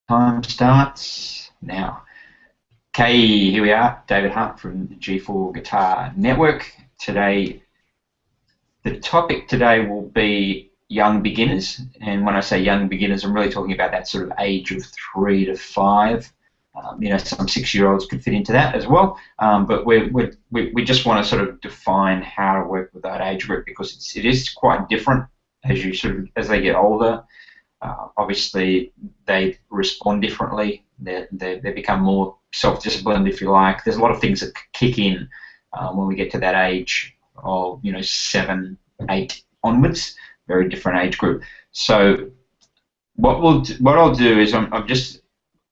Time starts now. Okay, here we are, David Hunt from the G4 Guitar Network. Today, the topic today will be young beginners, and when I say young beginners, I'm really talking about that sort of age of 3 to 5. Some 6-year-olds could fit into that as well, but we just want to sort of define how to work with that age group because it is quite different as they get older. Obviously, they respond differently. They become more self-disciplined, if you like. There's a lot of things that kick in when we get to that age of 7, 8 onwards. Very different age group. So what I'll do is I'm just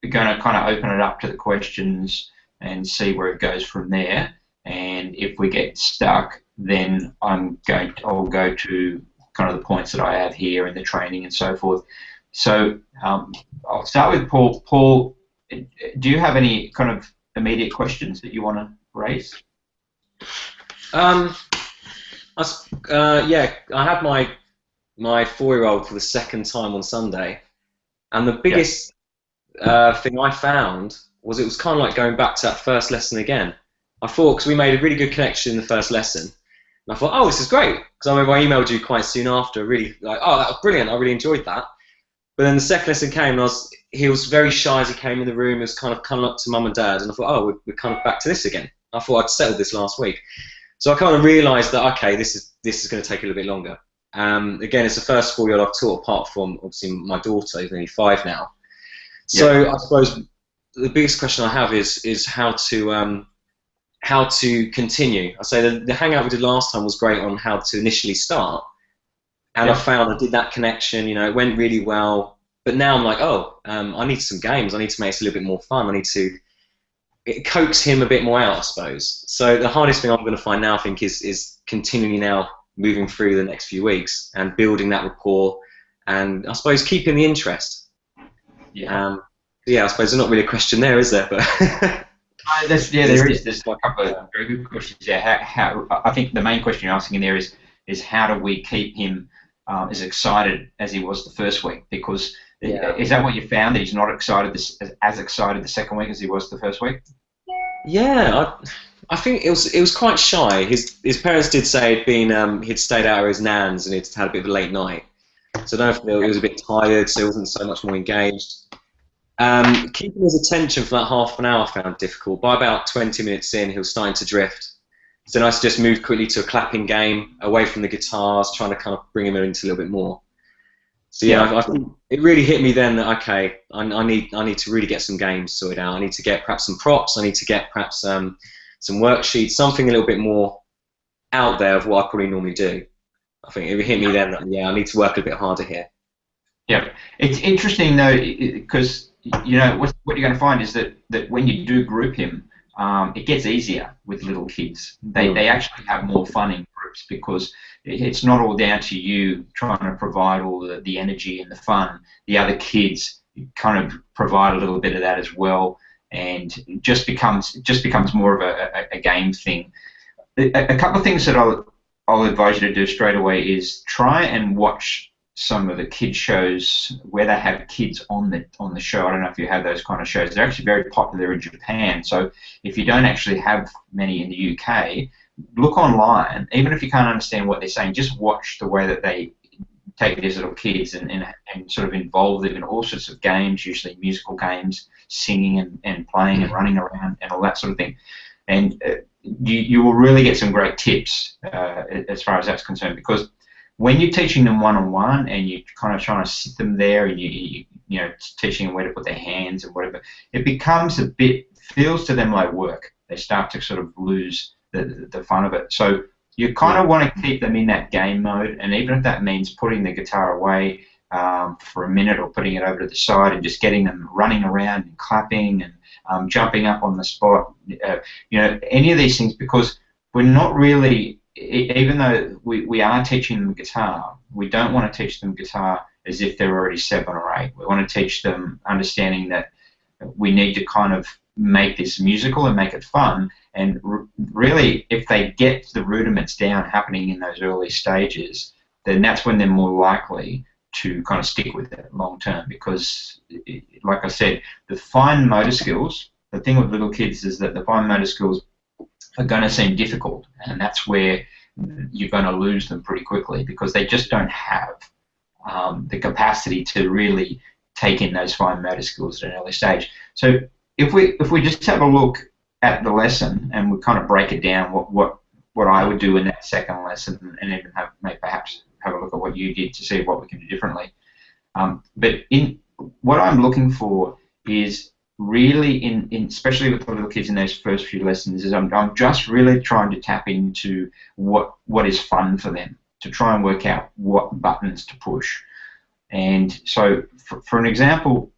going to kind of open it up to the questions and see where it goes from there. And if we get stuck, then I'll go to kind of the points that I have here in the training and so forth. So I'll start with Paul. Paul, do you have any kind of immediate questions that you want to raise? Yeah, I had my 4-year-old for the second time on Sunday, and the biggest thing I found was it was kind of like going back to that first lesson again. I thought, because we made a really good connection in the first lesson, and I thought, oh, this is great, because I remember I emailed you quite soon after, really like, oh, that was brilliant, I really enjoyed that. But then the second lesson came, and he was very shy as he came in the room. He was kind of coming up to mum and dad, and I thought, oh, we're kind of back to this again. I thought I'd settled this last week. So I kind of realised that, okay, this is going to take a little bit longer. Again, it's the first 4-year-old I've taught, apart from, obviously, my daughter, who's only 5 now. So yeah. I suppose the biggest question I have is how to continue. I say the hangout we did last time was great on how to initially start. And I found I did that connection, it went really well. But now I'm like, I need some games. I need to make it a little bit more fun. I need to coax him a bit more out, I suppose. So the hardest thing I'm going to find now, I think, is continually now moving through the next few weeks and building that rapport and, I suppose, keeping the interest. Yeah. I suppose there's not really a question there, is there? But there is. There's a couple of very good questions. Yeah. How I think the main question you're asking in there is how do we keep him as excited as he was the first week? Because is that what you found, that he's not excited as excited the second week as he was the first week? Yeah, I think it was quite shy. His parents did say he'd stayed out of his nan's and he'd had a bit of a late night. So I don't know if he was a bit tired, so he wasn't so much more engaged. Keeping his attention for that half an hour I found difficult. By about 20 minutes in, he was starting to drift. So I just moved quickly to a clapping game, away from the guitars, trying to kind of bring him into a little bit more. So I think it really hit me then that, okay, I need to really get some games sorted out. I need to get perhaps some props. I need to get perhaps some worksheets, something a little bit more out there of what I probably normally do. I think it hit me then that, I need to work a bit harder here. Yeah, it's interesting though, because what you're going to find is that when you do group him, it gets easier with little kids. They actually have more fun in groups because it's not all down to you trying to provide all the energy and the fun. The other kids kind of provide a little bit of that as well, and it just becomes more of a game thing. A couple of things that I'll advise you to do straight away is try and watch some of the kids shows where they have kids on the show. I don't know if you have those kind of shows. They're actually very popular in Japan. So if you don't actually have many in the UK, look online. Even if you can't understand what they're saying, just watch the way that they take these little kids and sort of involve them in all sorts of games, usually musical games, singing and playing and running around and all that sort of thing. And you will really get some great tips as far as that's concerned, because when you're teaching them one-on-one and you're kind of trying to sit them there and you teaching them where to put their hands and whatever, it becomes feels to them like work. They start to sort of lose the fun of it. So you kind of want to keep them in that game mode, and even if that means putting the guitar away for a minute or putting it over to the side and just getting them running around and clapping and jumping up on the spot, any of these things, because we're not really, even though we are teaching them guitar, we don't want to teach them guitar as if they're already 7 or 8. We want to teach them understanding that we need to kind of make this musical and make it fun. And really, if they get the rudiments down happening in those early stages, then that's when they're more likely to kind of stick with it long term, because like I said, the fine motor skills, the thing with little kids is that the fine motor skills are going to seem difficult, and that's where you're going to lose them pretty quickly because they just don't have the capacity to really take in those fine motor skills at an early stage. So if we just have a look at the lesson and we kind of break it down, what I would do in that second lesson, and even perhaps have a look at what you did to see what we can do differently. But in what I'm looking for is really especially with the little kids in those first few lessons, is I'm just really trying to tap into what is fun for them, to try and work out what buttons to push. And so for an example,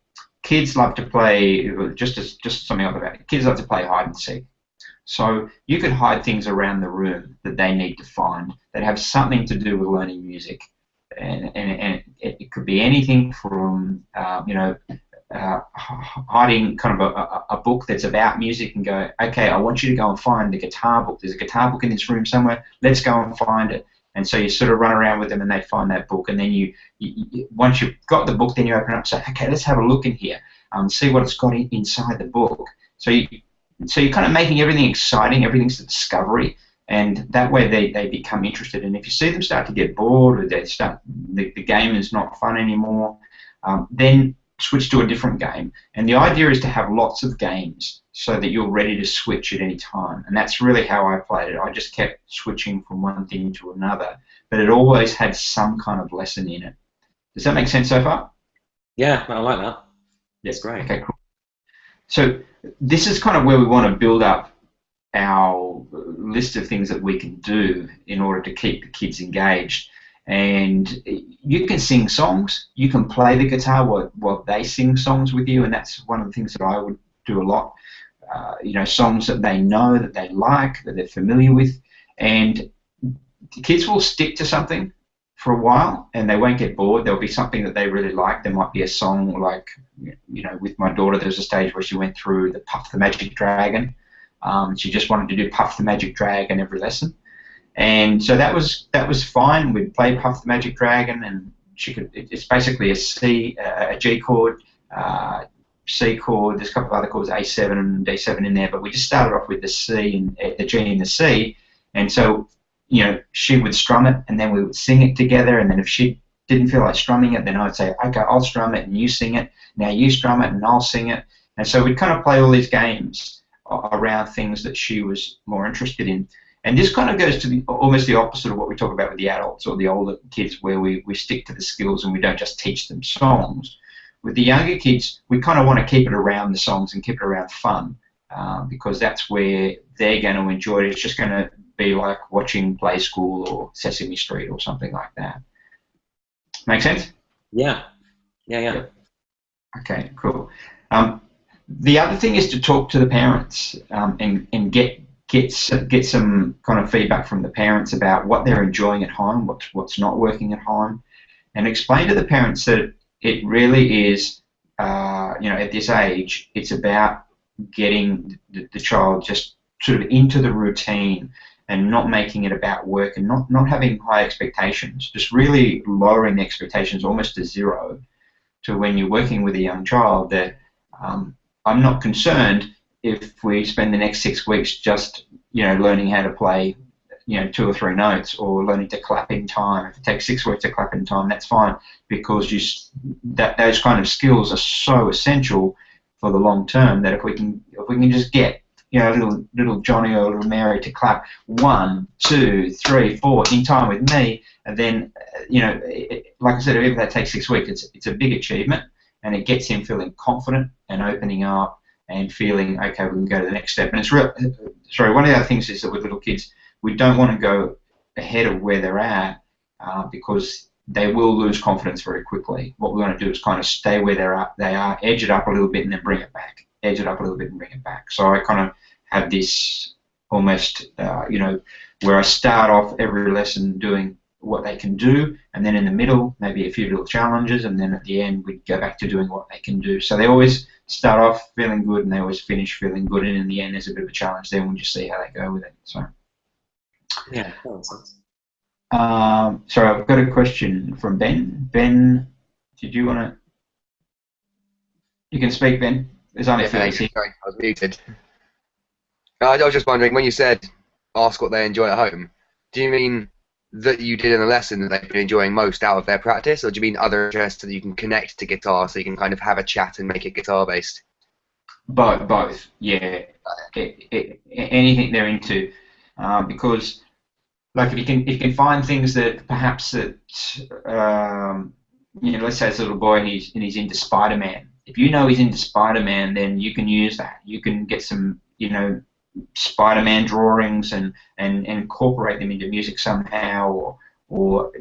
kids love to play, just something else about it, kids love to play hide and seek. So you could hide things around the room that they need to find that have something to do with learning music. And it could be anything from, hiding kind of a book that's about music and go, okay, I want you to go and find the guitar book. There's a guitar book in this room somewhere. Let's go and find it. And so you sort of run around with them and they find that book. And then you once you've got the book, then you open it up and say, okay, let's have a look in here, see what it's got inside the book. So you're kind of making everything exciting, everything's a discovery. And that way they become interested. And if you see them start to get bored, or the game is not fun anymore, then switch to a different game. And the idea is to have lots of games so that you're ready to switch at any time. And that's really how I played it. I just kept switching from one thing to another, but it always had some kind of lesson in it. Does that make sense so far? Yeah, I like that. That's great. Okay, cool. So this is kind of where we want to build up our list of things that we can do in order to keep the kids engaged. And you can sing songs, you can play the guitar while they sing songs with you, and that's one of the things that I would do a lot. Songs that they know, that they like, that they're familiar with, and the kids will stick to something for a while and they won't get bored. There'll be something that they really like. There might be a song like, with my daughter, there was a stage where she went through the Puff the Magic Dragon. She just wanted to do Puff the Magic Dragon every lesson. And so that was fine. We'd play Puff the Magic Dragon, and it's basically a G chord, C chord. There's a couple of other chords, A7 and D7 in there, but we just started off with the C and the G and the C. And so, she would strum it, and then we would sing it together. And then if she didn't feel like strumming it, then I'd say, okay, I'll strum it and you sing it. Now you strum it and I'll sing it. And so we'd kind of play all these games around things that she was more interested in. And this kind of goes to almost the opposite of what we talk about with the adults or the older kids, where we stick to the skills and we don't just teach them songs. With the younger kids, we kind of want to keep it around the songs and keep it around fun, because that's where they're going to enjoy it. It's just going to be like watching Play School or Sesame Street or something like that. Make sense? Yeah. Okay, cool. The other thing is to talk to the parents and get some kind of feedback from the parents about what they're enjoying at home, what's not working at home, and explain to the parents that it really is, at this age, it's about getting the child just sort of into the routine and not making it about work and not having high expectations, just really lowering the expectations almost to zero, to when you're working with a young child that I'm not concerned if we spend the next 6 weeks just, learning how to play, 2 or 3 notes, or learning to clap in time. If it takes 6 weeks to clap in time, that's fine, because those kind of skills are so essential for the long term that if we can just get, little Johnny or little Mary to clap 1, 2, 3, 4 in time with me, and then, like I said, if that takes 6 weeks, it's a big achievement, and it gets him feeling confident and opening up and feeling, okay, we can go to the next step. And it's real. Sorry, one of the other things is that with little kids, we don't want to go ahead of where they're at, because they will lose confidence very quickly. What we want to do is kind of stay where they are, edge it up a little bit, and then bring it back. Edge it up a little bit and bring it back. So I kind of have this almost, where I start off every lesson doing what they can do, and then in the middle, maybe a few little challenges, and then at the end, we go back to doing what they can do. So they always start off feeling good, and they always finish feeling good, and in the end, there's a bit of a challenge there, and we'll just see how they go with it. So. Yeah, that makes sense. Sorry, I've got a question from Ben. Ben, did you want to? You can speak, Ben. There's only Yeah, few of us here. sorry, I was muted. I was just wondering, when you said ask what they enjoy at home, do you mean that you did in a lesson that they've been enjoying most out of their practice, or do you mean other interests that you can connect to guitar so you can kind of have a chat and make it guitar based? Both, yeah. Anything they're into, because like if you can find things that perhaps that let's say it's a little boy and he's into Spider-Man. If you know he's into Spider-Man, then you can use that. You can get some Spider-Man drawings and incorporate them into music somehow, or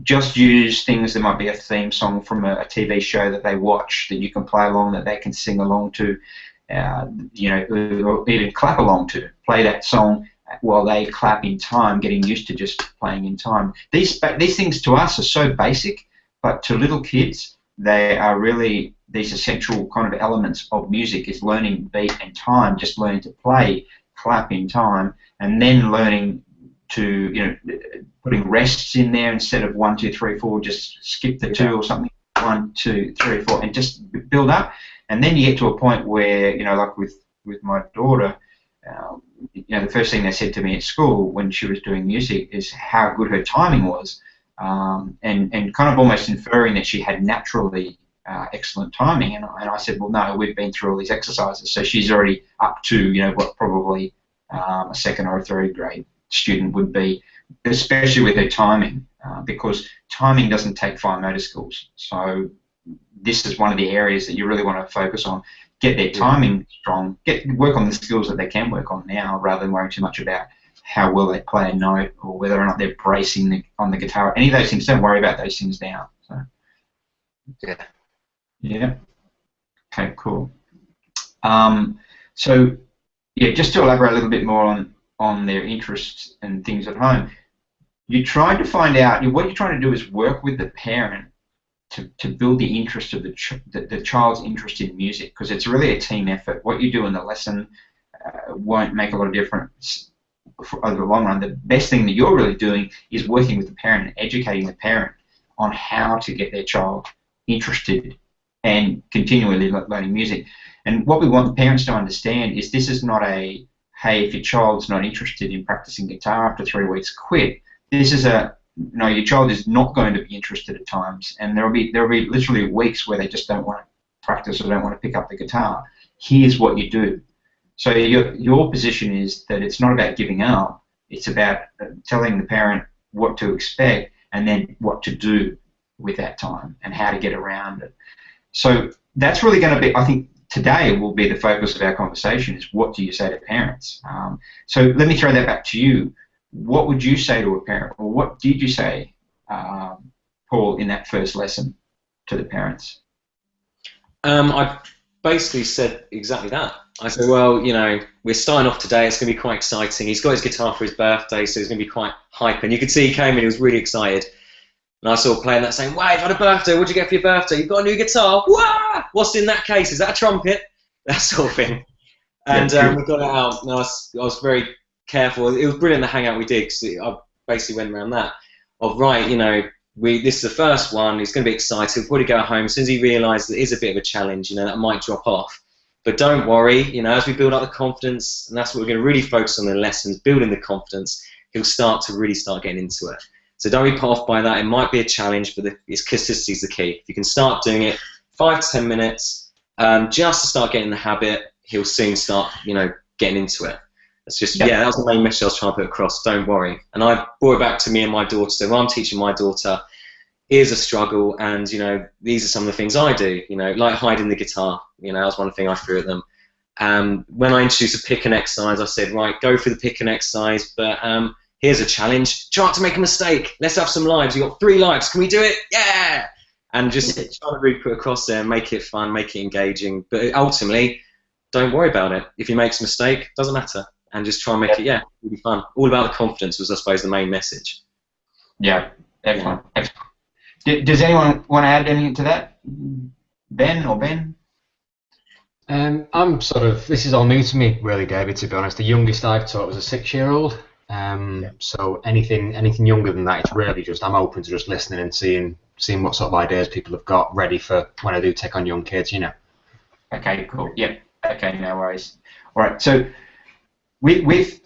just use things that might be a theme song from a TV show that they watch that you can play along, that they can sing along to, or even clap along to. Play that song while they clap in time, getting used to just playing in time. These things to us are so basic, but to little kids, they are really these essential kind of elements of music, is learning beat and time, just learning to play, clap in time, and then learning to, putting rests in there instead of 1, 2, 3, 4, just skip the 2 or something, 1, 2, 3, 4, and just build up. And then you get to a point where, like with my daughter, the first thing they said to me at school when she was doing music is how good her timing was, and kind of almost inferring that she had naturally excellent timing. And I said, well, no, we've been through all these exercises, so she's already up to what probably a second or a third grade student would be, especially with her timing, because timing doesn't take fine motor skills. So this is one of the areas that you really want to focus on. Get their timing strong. Work on the skills that they can work on now, rather than worrying too much about how well they play a note or whether or not they're bracing on the guitar. Any of those things, don't worry about those things now. So. Yeah. Yeah. Okay, cool. So, just to elaborate a little bit more on their interests and things at home, you tried to find out, what you're trying to do is work with the parent to build the interest of the child's interest in music, because it's really a team effort. What you do in the lesson won't make a lot of difference over the long run. The best thing that you're really doing is working with the parent and educating the parent on how to get their child interested and continually learning music. And what we want the parents to understand is this is not a, hey, if your child's not interested in practicing guitar after 3 weeks, quit. This is your child is not going to be interested at times, and there'll be literally weeks where they just don't want to practice or don't want to pick up the guitar. Here's what you do. So your position is that it's not about giving up. It's about telling the parent what to expect and then what to do with that time and how to get around it. So that's really going to be, I think, today will be the focus of our conversation, is what do you say to parents? So let me throw that back to you. What would you say to a parent, or what did you say, Paul, in that first lesson to the parents? I basically said exactly that. I said, well, we're starting off today. It's going to be quite exciting. He's got his guitar for his birthday, so it's going to be quite hype. And you could see he came in, he was really excited. And I saw playing that saying, wow, you've had a birthday. What'd you get for your birthday? You've got a new guitar. Wah! What's in that case? Is that a trumpet? That sort of thing. And we got it out. And I was very careful. It was brilliant the hangout we did, because I basically went around that of, right, this is the first one. He's going to be excited. We'll probably go home. As soon as he realised that it is a bit of a challenge, that might drop off. But don't worry, as we build up the confidence, and that's what we're going to really focus on in the lessons, building the confidence, he'll start getting into it. So don't be put off by that. It might be a challenge, but it's consistency is the key. If you can start doing it 5 to 10 minutes, just to start getting the habit, he'll soon start, getting into it. It's just, that was the main message I was trying to put across. Don't worry. And I brought it back to me and my daughter. So when I'm teaching my daughter, is a struggle, and these are some of the things I do. Like hiding the guitar. That was one thing I threw at them. When I introduced a pick and exercise, I said, right, go for the pick and exercise, but here's a challenge. Try not to make a mistake. Let's have some lives. You've got 3 lives. Can we do it? Yeah! And just trying to really put across there, make it fun, make it engaging. But ultimately, don't worry about it. If he makes a mistake, doesn't matter. And just try and make it, really fun. All about the confidence was, I suppose, the main message. Yeah, excellent. Excellent. Does anyone want to add anything to that? Ben or Ben? I'm this is all new to me, really, David, to be honest. The youngest I've taught was a 6-year-old. So anything younger than that, it's really just, I'm open to just listening and seeing what sort of ideas people have got ready for when I do take on young kids, Okay, cool. Yep. Okay, no worries. All right. So with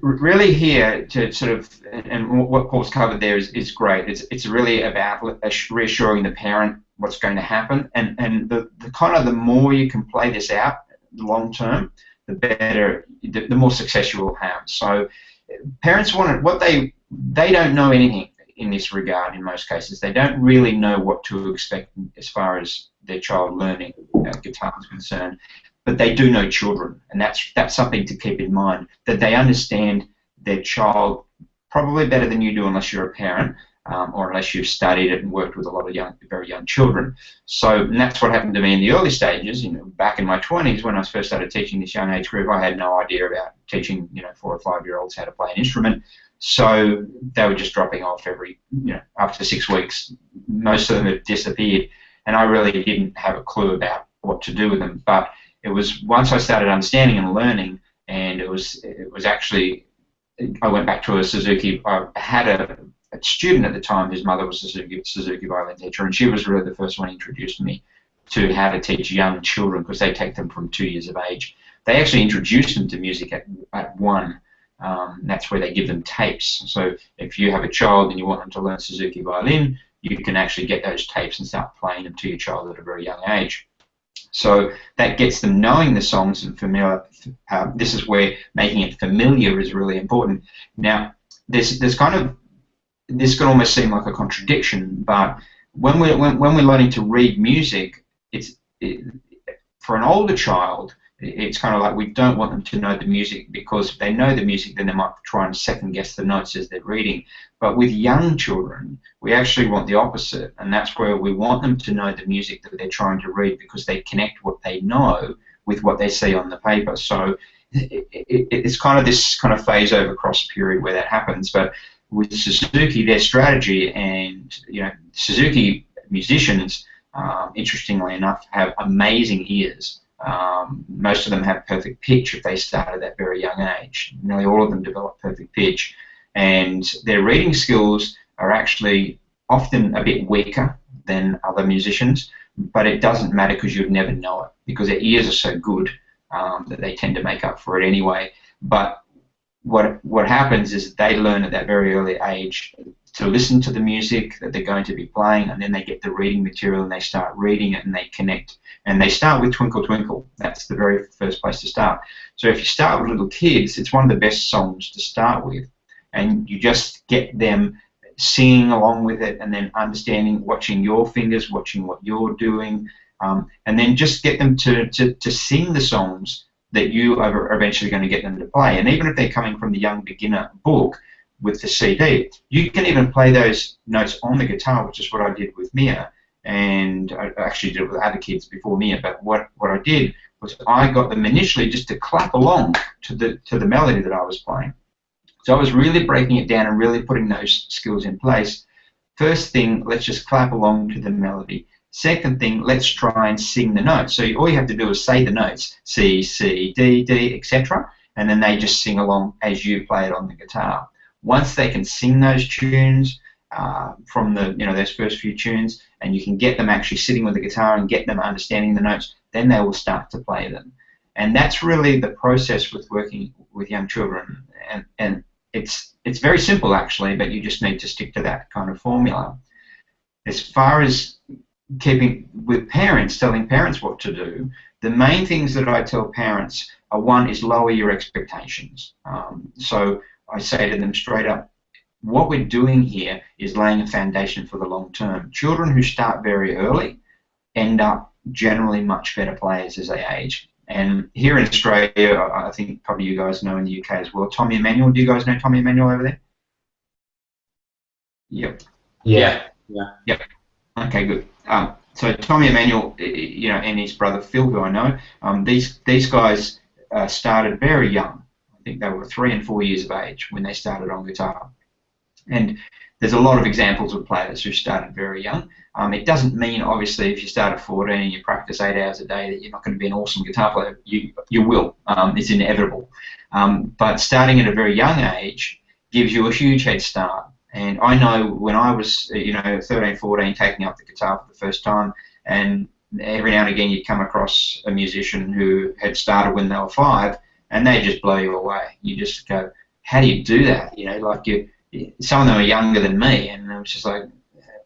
really here to sort of, and what Paul's covered there is great. It's really about reassuring the parent what's going to happen, and the kind of the more you can play this out long term, the better, the more success you will have. So parents want what they don't know anything in this regard in most cases. They don't really know what to expect as far as their child learning guitar is concerned, but they do know children, and that's something to keep in mind, that they understand their child probably better than you do unless you're a parent, or unless you've studied it and worked with a lot of very young children. So, and that's what happened to me in the early stages. Back in my 20s when I first started teaching this young age group, I had no idea about teaching 4 or 5 year olds how to play an instrument. So they were just dropping off after 6 weeks. Most of them had disappeared, and I really didn't have a clue about what to do with them. But it was once I started understanding and learning, and it was actually, I went back to a Suzuki. I had a student at the time whose mother was a Suzuki violin teacher, and she was really the first one who introduced me to how to teach young children, because they take them from 2 years of age. They actually introduce them to music at 1. That's where they give them tapes. So if you have a child and you want them to learn Suzuki violin, you can actually get those tapes and start playing them to your child at a very young age. So that gets them knowing the songs and familiar. This is where making it familiar is really important. Now, there's kind of, this can almost seem like a contradiction, but when we're learning to read music, for an older child, it's kind of like we don't want them to know the music, because if they know the music, then they might try and second guess the notes as they're reading. But with young children, we actually want the opposite, and that's where we want them to know the music that they're trying to read, because they connect what they know with what they see on the paper. So it's kind of this kind of phase over cross period where that happens. But with Suzuki, their strategy, and Suzuki musicians, interestingly enough, have amazing ears. Most of them have perfect pitch if they start at that very young age. Nearly all of them develop perfect pitch, and their reading skills are actually often a bit weaker than other musicians, but it doesn't matter because you'd never know it, because their ears are so good that they tend to make up for it anyway. But what happens is they learn at that very early age to listen to the music that they're going to be playing, and then they get the reading material and they start reading it and they connect. And they start with Twinkle Twinkle. That's the very first place to start. So if you start with little kids, it's one of the best songs to start with. And you just get them singing along with it, and then understanding, watching your fingers, watching what you're doing, and then just get them to sing the songs that you are eventually going to get them to play. And even if they're coming from the Young Beginner book with the CD, you can even play those notes on the guitar, which is what I did with Mia. And I actually did it with other kids before Mia, but what I did was I got them initially just to clap along to the melody that I was playing. So I was really breaking it down and really putting those skills in place. First thing, let's just clap along to the melody. Second thing, let's try and sing the notes. So all you have to do is say the notes, C, C, D, D, etc., and then they just sing along as you play it on the guitar. Once they can sing those tunes from those first few tunes, and you can get them actually sitting with the guitar and get them understanding the notes, then they will start to play them. And that's really the process with working with young children. And it's very simple actually, but you just need to stick to that kind of formula. As far as keeping with parents, telling parents what to do, the main things that I tell parents are, one is lower your expectations. So I say to them straight up, what we're doing here is laying a foundation for the long term. Children who start very early end up generally much better players as they age. And here in Australia, I think probably you guys know in the UK as well, Tommy Emmanuel. Do you guys know Tommy Emmanuel over there? Yep. Yeah. Yep. Okay, good. So Tommy Emmanuel, and his brother Phil, who I know, these guys started very young. I think they were 3 and 4 years of age when they started on guitar. And there's a lot of examples of players who started very young. It doesn't mean, obviously, if you start at 14 and you practice 8 hours a day, that you're not going to be an awesome guitar player. You will. It's inevitable. But starting at a very young age gives you a huge head start. And I know when I was, 13, 14, taking up the guitar for the first time, and every now and again you'd come across a musician who had started when they were 5, and they just blow you away. You just go, how do you do that? You know, like some of them are younger than me, and it was just like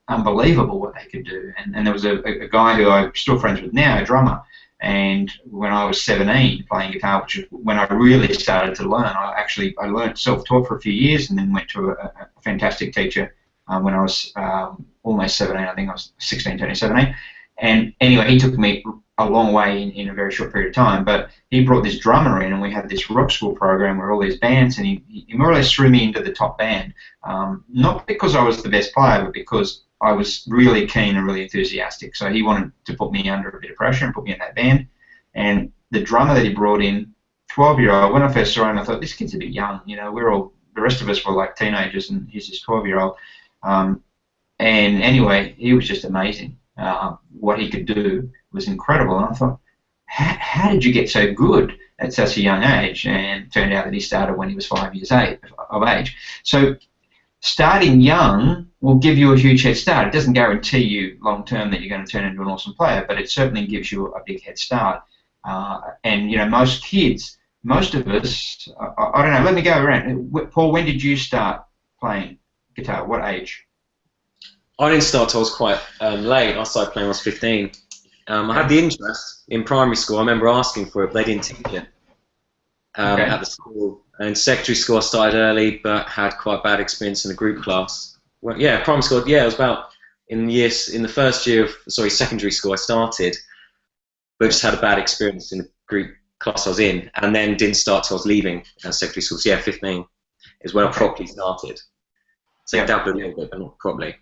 unbelievable what they could do. And there was a guy who I'm still friends with now, a drummer. And when I was 17 playing guitar, which is when I really started to learn, I learned self-taught for a few years and then went to a fantastic teacher when I was almost 17. I think I was 16, turning 17. And anyway, he took me a long way in a very short period of time. But he brought this drummer in, and we had this rock school program where all these bands, and he more or less threw me into the top band. Not because I was the best player, but because I was really keen and really enthusiastic. So he wanted to put me under a bit of pressure and put me in that band. And the drummer that he brought in, 12-year-old, when I first saw him, I thought, this kid's a bit young. You know, the rest of us were like teenagers, and he's this 12-year-old. And anyway, he was just amazing. What he could do was incredible. And I thought, how did you get so good at such a young age? And it turned out that he started when he was 5 years of age. So starting young will give you a huge head start. It doesn't guarantee you long term that you're going to turn into an awesome player, but it certainly gives you a big head start. And you know, most kids, most of us, I don't know. Let me go around. Paul, when did you start playing guitar? What age? I didn't start till I was quite late. I started playing when I was 15. I had the interest in primary school. I remember asking for it, but they didn't teach it at the school. And secondary school I started early, but had quite a bad experience in a group class. Well, yeah, primary school. Yeah, it was about in the first year of secondary school I started, but just had a bad experience in the group class I was in, and then didn't start till I was leaving secondary school. So yeah, 15 is when I properly started. So I dabbled a little bit, but not properly.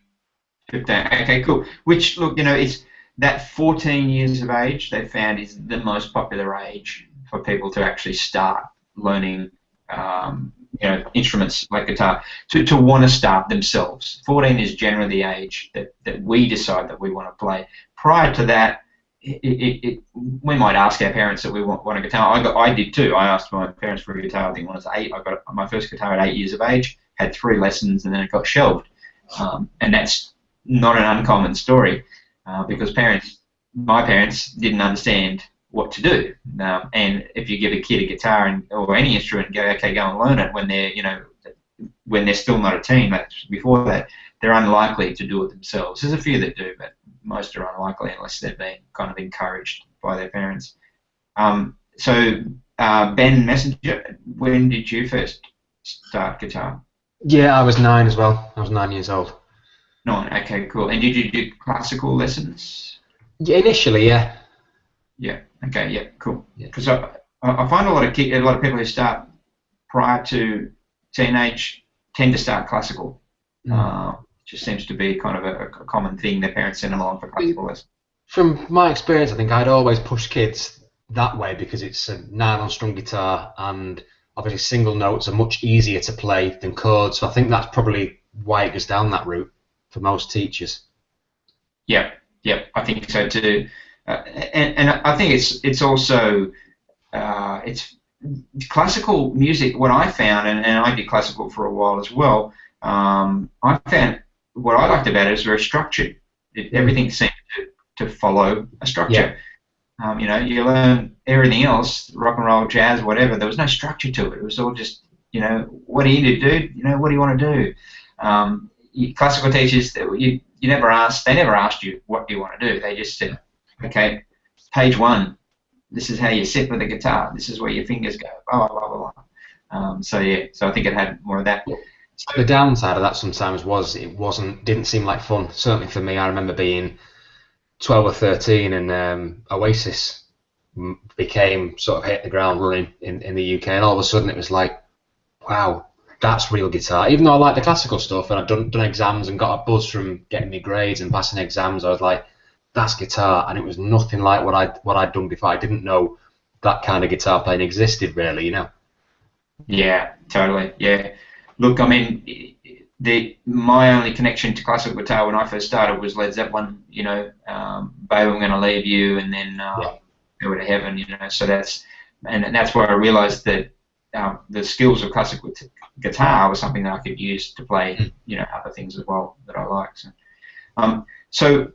15. Okay, cool. Which, look, you know, it's that 14 years of age they found is the most popular age for people to actually start learning, you know, instruments like guitar, to want to start themselves. 14 is generally the age that we decide that we want to play. Prior to that, we might ask our parents that we want a guitar. I did too. I asked my parents for a guitar. I think when I was 8, I got my first guitar at 8 years of age, had 3 lessons, and then it got shelved. And that's not an uncommon story because my parents didn't understand what to do. And if you give a kid a guitar or any instrument and go, okay, go and learn it when they're still not a teen, that's before that, they're unlikely to do it themselves. There's a few that do, but most are unlikely unless they're being kind of encouraged by their parents. So Ben Messenger, when did you first start guitar? Yeah, I was 9 as well. I was 9 years old. 9, okay, cool. And did you do classical lessons? Yeah, initially, yeah. Yeah. Okay. Yeah. Cool. Because I find a lot of people who start prior to teenage tend to start classical. Just seems to be kind of a common thing. Their parents send them along for classical lessons. From my experience, I think I'd always push kids that way because it's a nylon-strung guitar, and obviously single notes are much easier to play than chords. So I think that's probably why it goes down that route for most teachers. Yeah. I think so too. And I think it's also it's classical music. What I found, and I did classical for a while as well. I found what I liked about it is very structured. Everything seemed to follow a structure. Yeah. You know, you learn everything else, rock and roll, jazz, whatever. There was no structure to it. It was all just, you know, what do you need to do? You know, what do you want to do? Classical teachers, you never asked. They never asked you what do you want to do. They just said, okay, page 1. This is how you sit with the guitar. This is where your fingers go. Blah blah blah blah. So yeah, so I think it had more of that. The downside of that sometimes was it didn't seem like fun. Certainly for me, I remember being 12 or 13 and Oasis became sort of hit the ground running in the UK, and all of a sudden it was like, wow, that's real guitar. Even though I liked the classical stuff and I'd done exams and got a buzz from getting my grades and passing exams, I was like, that's guitar, and it was nothing like what I'd done before. I didn't know that kind of guitar playing existed, really, you know. Yeah, totally. Yeah. Look, I mean, my only connection to classical guitar when I first started was Led Zeppelin. You know, Babe, I'm Gonna Leave You, and then Go to Heaven. You know, so that's where I realised that the skills of classical guitar was something that I could use to play, you know, other things as well that I like. So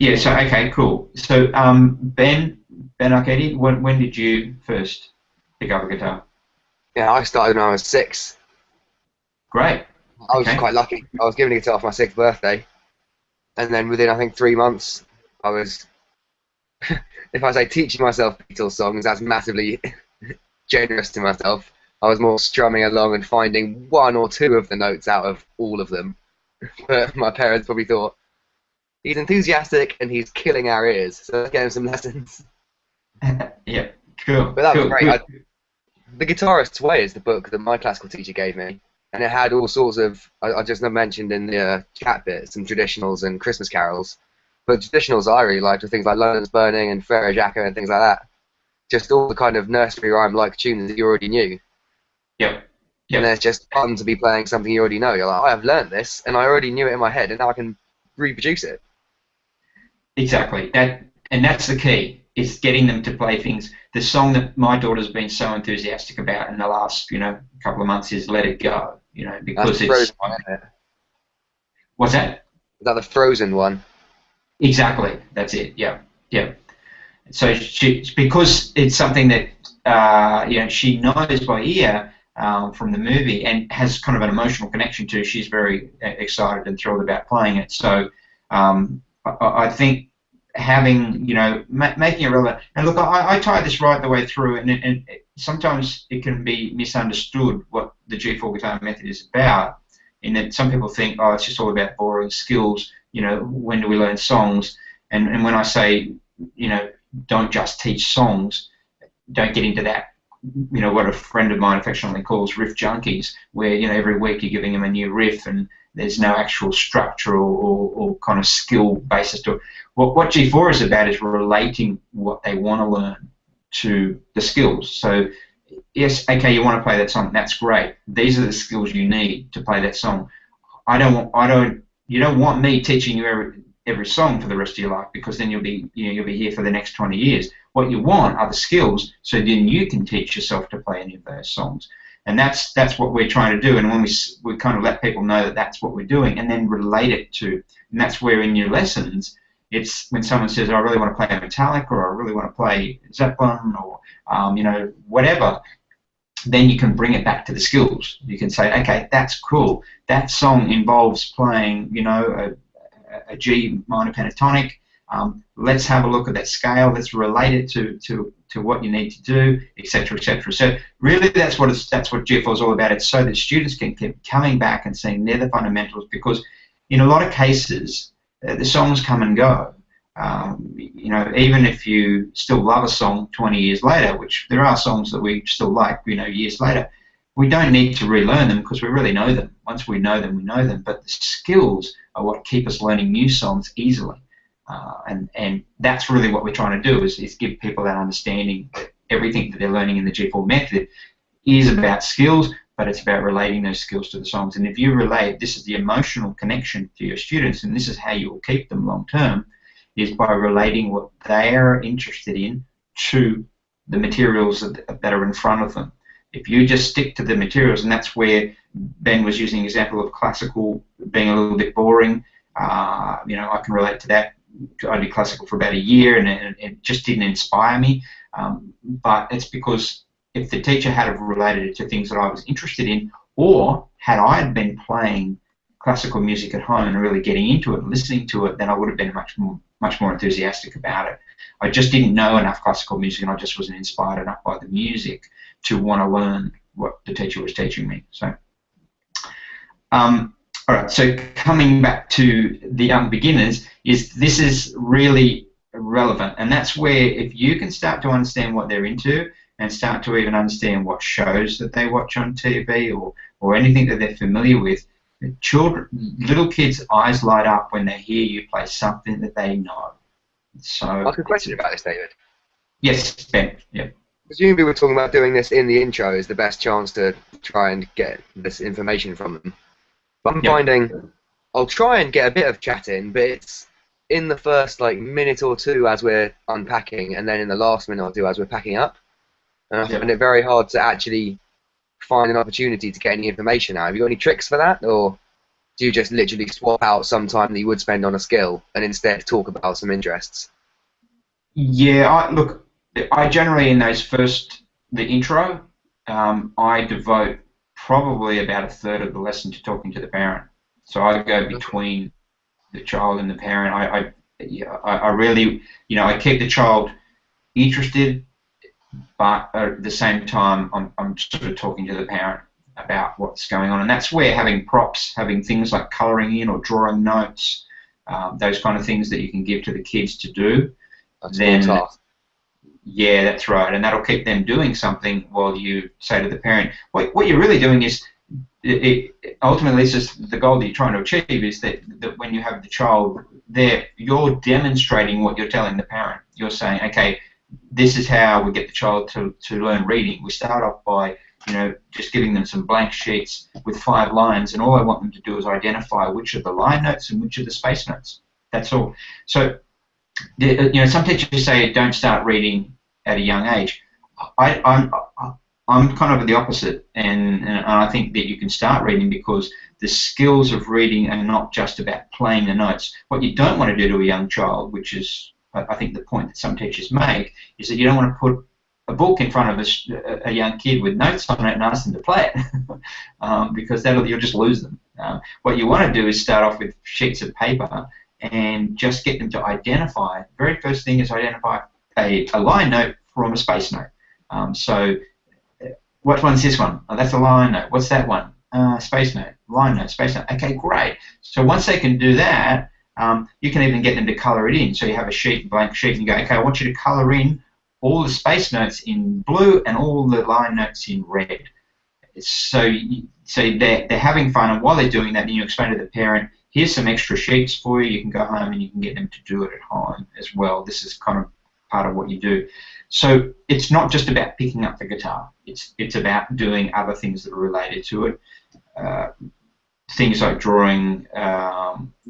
Yeah. So okay, cool. So Ben Arcady, when did you first pick up a guitar? Yeah, I started when I was 6. Great. I was Okay. quite lucky. I was given a guitar for my 6th birthday, and then within I think 3 months, I was, if I say teaching myself Beatles songs, that's massively generous to myself. I was more strumming along and finding one or two of the notes out of all of them. But my parents probably thought, he's enthusiastic and he's killing our ears, so let's get him some lessons. Yeah. Cool. But that was Cool. great. Good. The Guitarist's Way is the book that my classical teacher gave me, and it had all sorts of, I just mentioned in the chat bit, some traditionals and Christmas carols. But traditionals I really liked were things like London's Burning and Ferro Jacko and things like that. Just all the kind of nursery rhyme-like tunes that you already knew. Yep. And then Yep. it's just fun to be playing something you already know. You're like, I have learned this, and I already knew it in my head, and now I can reproduce it. Exactly. That's the key. Is getting them to play things. The song that my daughter's been so enthusiastic about in the last, couple of months is "Let It Go." That's Because the it's Frozen one, isn't it? what's that? Is that the Frozen one? Exactly. That's it. Yeah. Yeah. So because it's something that she knows by ear from the movie and has kind of an emotional connection to. She's very excited and thrilled about playing it. So I think having making it relevant. And look, I tie this right the way through, and sometimes it can be misunderstood what the G4 guitar method is about. In that some people think, oh, it's just all about boring skills. When do we learn songs? And when I say, don't just teach songs, don't get into that, what a friend of mine affectionately calls riff junkies, where, every week you're giving them a new riff and there's no actual structure or kind of skill basis to it. What G4 is about is relating what they want to learn to the skills. So, yes, okay, you want to play that song, that's great. These are the skills you need to play that song. You don't want me teaching you every song for the rest of your life, because then you'll be here for the next 20 years. What you want are the skills, so then you can teach yourself to play any of those songs. And that's what we're trying to do. And when we kind of let people know that that's what we're doing, and then relate it to, and that's where in your lessons, it's when someone says, I really want to play Metallica, or I really want to play Zeppelin, or whatever, then you can bring it back to the skills. You can say, okay, that's cool. That song involves playing, a G minor pentatonic. Let's have a look at that scale. Let's relate it to what you need to do, etc., etc. So really, that's what G4 is all about. It's so that students can keep coming back and saying they're the fundamentals, because in a lot of cases, the songs come and go. Even if you still love a song 20 years later, which there are songs that we still like, years later, we don't need to relearn them because we really know them. Once we know them, we know them. But the skills are what keep us learning new songs easily. And that's really what we're trying to do is give people that understanding that everything that they're learning in the G4 method is about skills, but it's about relating those skills to the songs. And if you relate, this is the emotional connection to your students, and this is how you will keep them long term, is by relating what they're interested in to the materials that are in front of them. If you just stick to the materials, and that's where Ben was using the example of classical being a little bit boring, I can relate to that. I did classical for about a year, and it just didn't inspire me. But it's because if the teacher had have related it to things that I was interested in, or had I been playing classical music at home and really getting into it and listening to it, then I would have been much more enthusiastic about it. I just didn't know enough classical music, and I just wasn't inspired enough by the music to want to learn what the teacher was teaching me. So, all right. So coming back to the young beginners, this is really relevant, and that's where if you can start to understand what they're into and start to even understand what shows that they watch on TV or anything that they're familiar with, little kids' eyes light up when they hear you play something that they know. So, I've a question about this, David. Yes, Ben. Yeah. Presumably we're talking about doing this in the intro is the best chance to try and get this information from them. But I'm finding I'll try and get a bit of chat in, but it's in the first minute or two as we're unpacking, and then in the last minute or two as we're packing up. And I find it very hard to actually find an opportunity to get any information out. Have you got any tricks for that, or Do you just literally swap out some time that you would spend on a skill and instead talk about some interests? Yeah, look, I generally in those the intro, I devote probably about a third of the lesson to talking to the parent. So I go between the child and the parent. I really, I keep the child interested, but at the same time, I'm sort of talking to the parent about what's going on, and that's where having props, having things like colouring in or drawing notes, those kind of things that you can give to the kids to do. That's then tough. yeah, that's right, and that'll keep them doing something while you say to the parent, what you're really doing is, ultimately, it's just the goal that you're trying to achieve is that when you have the child there, you're demonstrating what you're telling the parent. You're saying, okay, this is how we get the child to learn reading. We start off by, just giving them some blank sheets with 5 lines, and all I want them to do is identify which are the line notes and which are the space notes. That's all. So, some teachers say don't start reading at a young age. I'm kind of the opposite, and I think that you can start reading because the skills of reading are not just about playing the notes. What you don't want to do to a young child, which is, I think, the point that some teachers make, is that you don't want to put a book in front of a young kid with notes on it and ask them to play it, because you'll just lose them. What you want to do is start off with sheets of paper and just get them to identify. The very first thing is identify a line note from a space note. So, what one's this one? Oh, that's a line note. What's that one? Space note, line note, space note. Okay, great. So once they can do that, you can even get them to colour it in. So you have a blank sheet, and you go, okay, I want you to colour in all the space notes in blue and all the line notes in red. So they're having fun, and while they're doing that, then you explain to the parent, here's some extra sheets for you. You can go home and you can get them to do it at home as well. This is kind of part of what you do. So it's not just about picking up the guitar. It's about doing other things that are related to it. Things like drawing,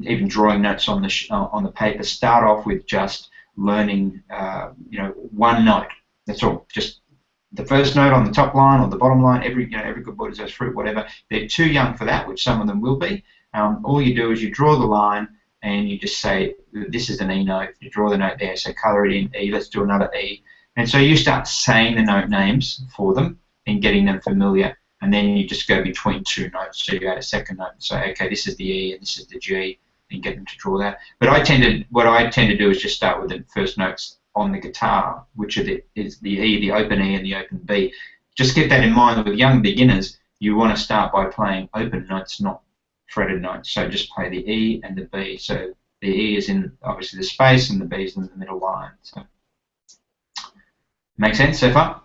even drawing notes on the paper. Start off with just learning, one note. That's all. Just the first note on the top line or the bottom line. Every good boy deserves fruit, whatever. They're too young for that, which some of them will be. All you do is you draw the line and you just say, this is an E note. You draw the note there, so colour it in E. Let's do another E. And so you start saying the note names for them and getting them familiar, and then you just go between 2 notes. So you go to second note and say, okay, this is the E and this is the G, and get them to draw that. But what I tend to do is just start with the first notes on the guitar, which is the E, the open E, and the open B. Just keep that in mind with young beginners. You want to start by playing open notes, not fretted notes. So just play the E and the B. So the E is in obviously the space, and the B is in the middle line. So. Make sense so far?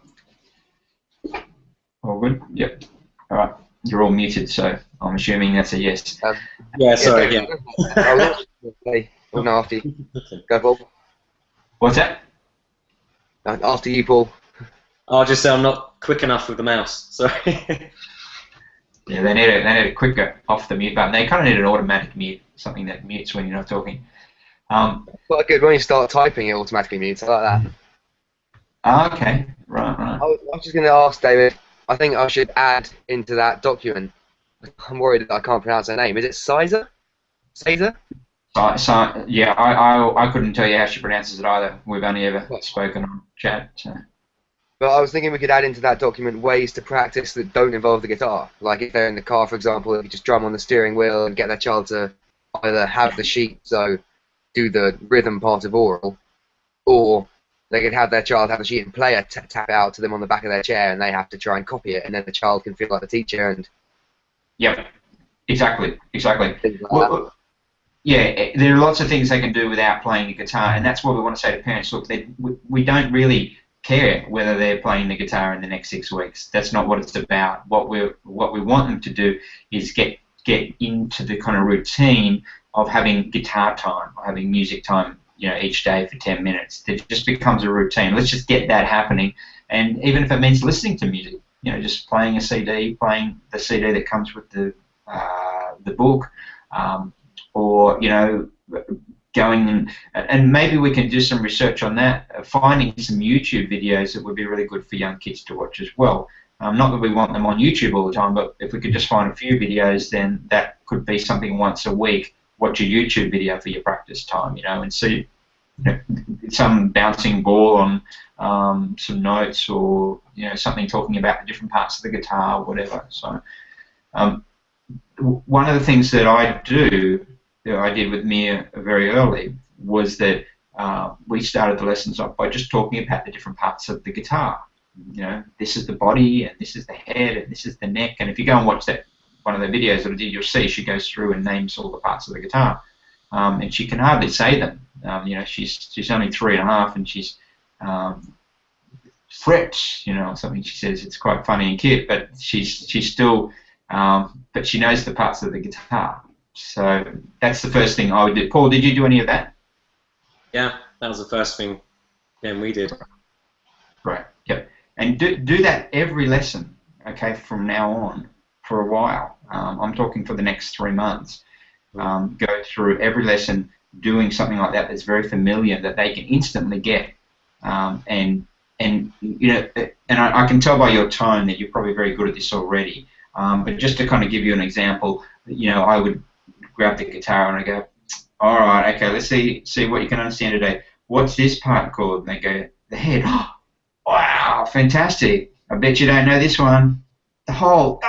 All good? Yep. All right. You're all muted, so I'm assuming that's a yes. Yeah, sorry. Yeah. No, after you. Go, Paul. What's that? After you, Paul. I'll just say I'm not quick enough with the mouse. Sorry. Yeah, they need a quicker off the mute button. They kind of need an automatic mute, something that mutes when you're not talking. Quite good when you start typing, it automatically mutes. I like that. Okay, right. I was just going to ask, David, I think I should add into that document, I'm worried that I can't pronounce her name. Is it Caesar? Caesar? Yeah, I couldn't tell you how she pronounces it either. We've only ever spoken on chat. So. But I was thinking we could add into that document ways to practice that don't involve the guitar. Like if they're in the car, for example, they could just drum on the steering wheel and get their child to either have the sheet, so do the rhythm part of oral, or they could have their child have the sheet and play tap out to them on the back of their chair, and they have to try and copy it, and then the child can feel like the teacher. And yep, exactly. Like well, yeah, there are lots of things they can do without playing the guitar, and that's what we want to say to parents. Look, we don't really care whether they're playing the guitar in the next 6 weeks. That's not what it's about. What we want them to do is get into the kind of routine of having guitar time, or having music time, each day for 10 minutes. It just becomes a routine. Let's just get that happening, and even if it means listening to music, just playing a CD, playing the CD that comes with the book, or going and maybe we can do some research on that, finding some YouTube videos that would be really good for young kids to watch as well. Not that we want them on YouTube all the time, but if we could just find a few videos, then that could be something once a week. Watch a YouTube video for your practice time, and see some bouncing ball on some notes, or something talking about the different parts of the guitar, or whatever. So one of the things that I did with Mia very early was that we started the lessons off by just talking about the different parts of the guitar. This is the body, and this is the head, and this is the neck. And if you go and watch one of the videos that I did, you'll see she goes through and names all the parts of the guitar, and she can hardly say them. She's only 3.5, and she's frets, something she says. It's quite funny and cute, but she's still, but she knows the parts of the guitar. So that's the first thing I would do. Paul, did you do any of that? Yeah, that was the first thing. Then we did. Right. Yep. And do that every lesson, okay, from now on for a while. I'm talking for the next 3 months. Go through every lesson doing something like that that's very familiar, that they can instantly get. And I can tell by your tone that you're probably very good at this already. But just to kind of give you an example, I would grab the guitar and I go, all right, okay, let's see what you can understand today. What's this part called? And they go, the head. Oh, wow, fantastic. I bet you don't know this one. The whole,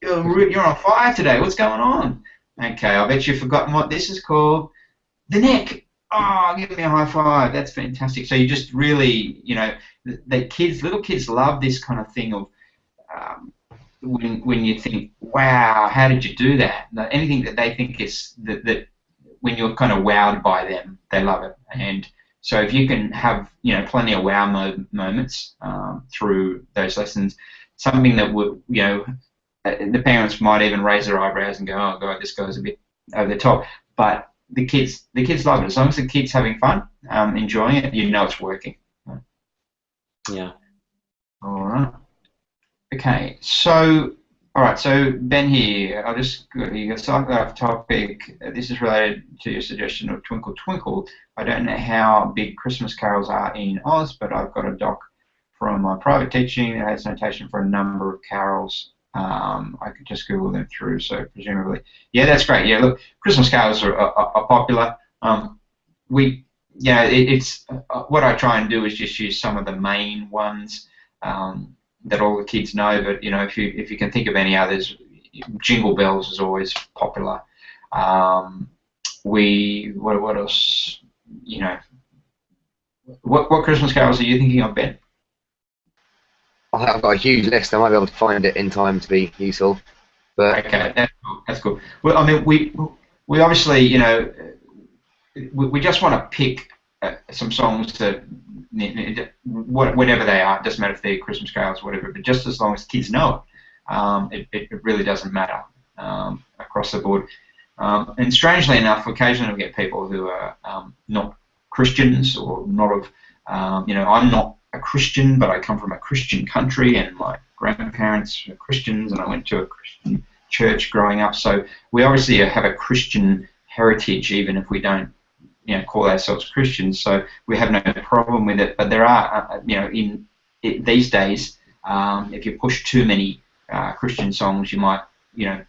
you're on fire today. What's going on? Okay, I bet you've forgotten what this is called. The neck. Oh, give me a high five. That's fantastic. So you just really, little kids love this kind of thing of when you think, wow, how did you do that? Anything that they think is that when you're kind of wowed by them, they love it. And so if you can have plenty of wow moments through those lessons, something that would the parents might even raise their eyebrows and go, oh god, this guy's a bit over the top, but the kids love it. As long as the kid's having fun, enjoying it, it's working. Yeah. All right. Okay. So so Ben here, I'll just you got slightly off topic. This is related to your suggestion of Twinkle Twinkle. I don't know how big Christmas carols are in Oz, but I've got a doc from my private teaching that has notation for a number of carols. I could just Google them through, so presumably. Yeah, that's great. Yeah, look, Christmas carols are popular. It's what I try and do is just use some of the main ones that all the kids know, but if you can think of any others, Jingle Bells is always popular. What else? What Christmas carols are you thinking of, Ben? I've got a huge list. I might be able to find it in time to be useful. But okay, that's cool. Well, I mean, we obviously, we just want to pick some songs that, whatever they are, it doesn't matter if they're Christmas carols or whatever, but just as long as kids know it, it really doesn't matter across the board. And strangely enough, occasionally we get people who are not Christians or not of, I'm not a Christian, but I come from a Christian country, and my grandparents are Christians, and I went to a Christian church growing up. So we obviously have a Christian heritage, even if we don't, call ourselves Christians. So we have no problem with it. But there are, these days, if you push too many Christian songs, you might,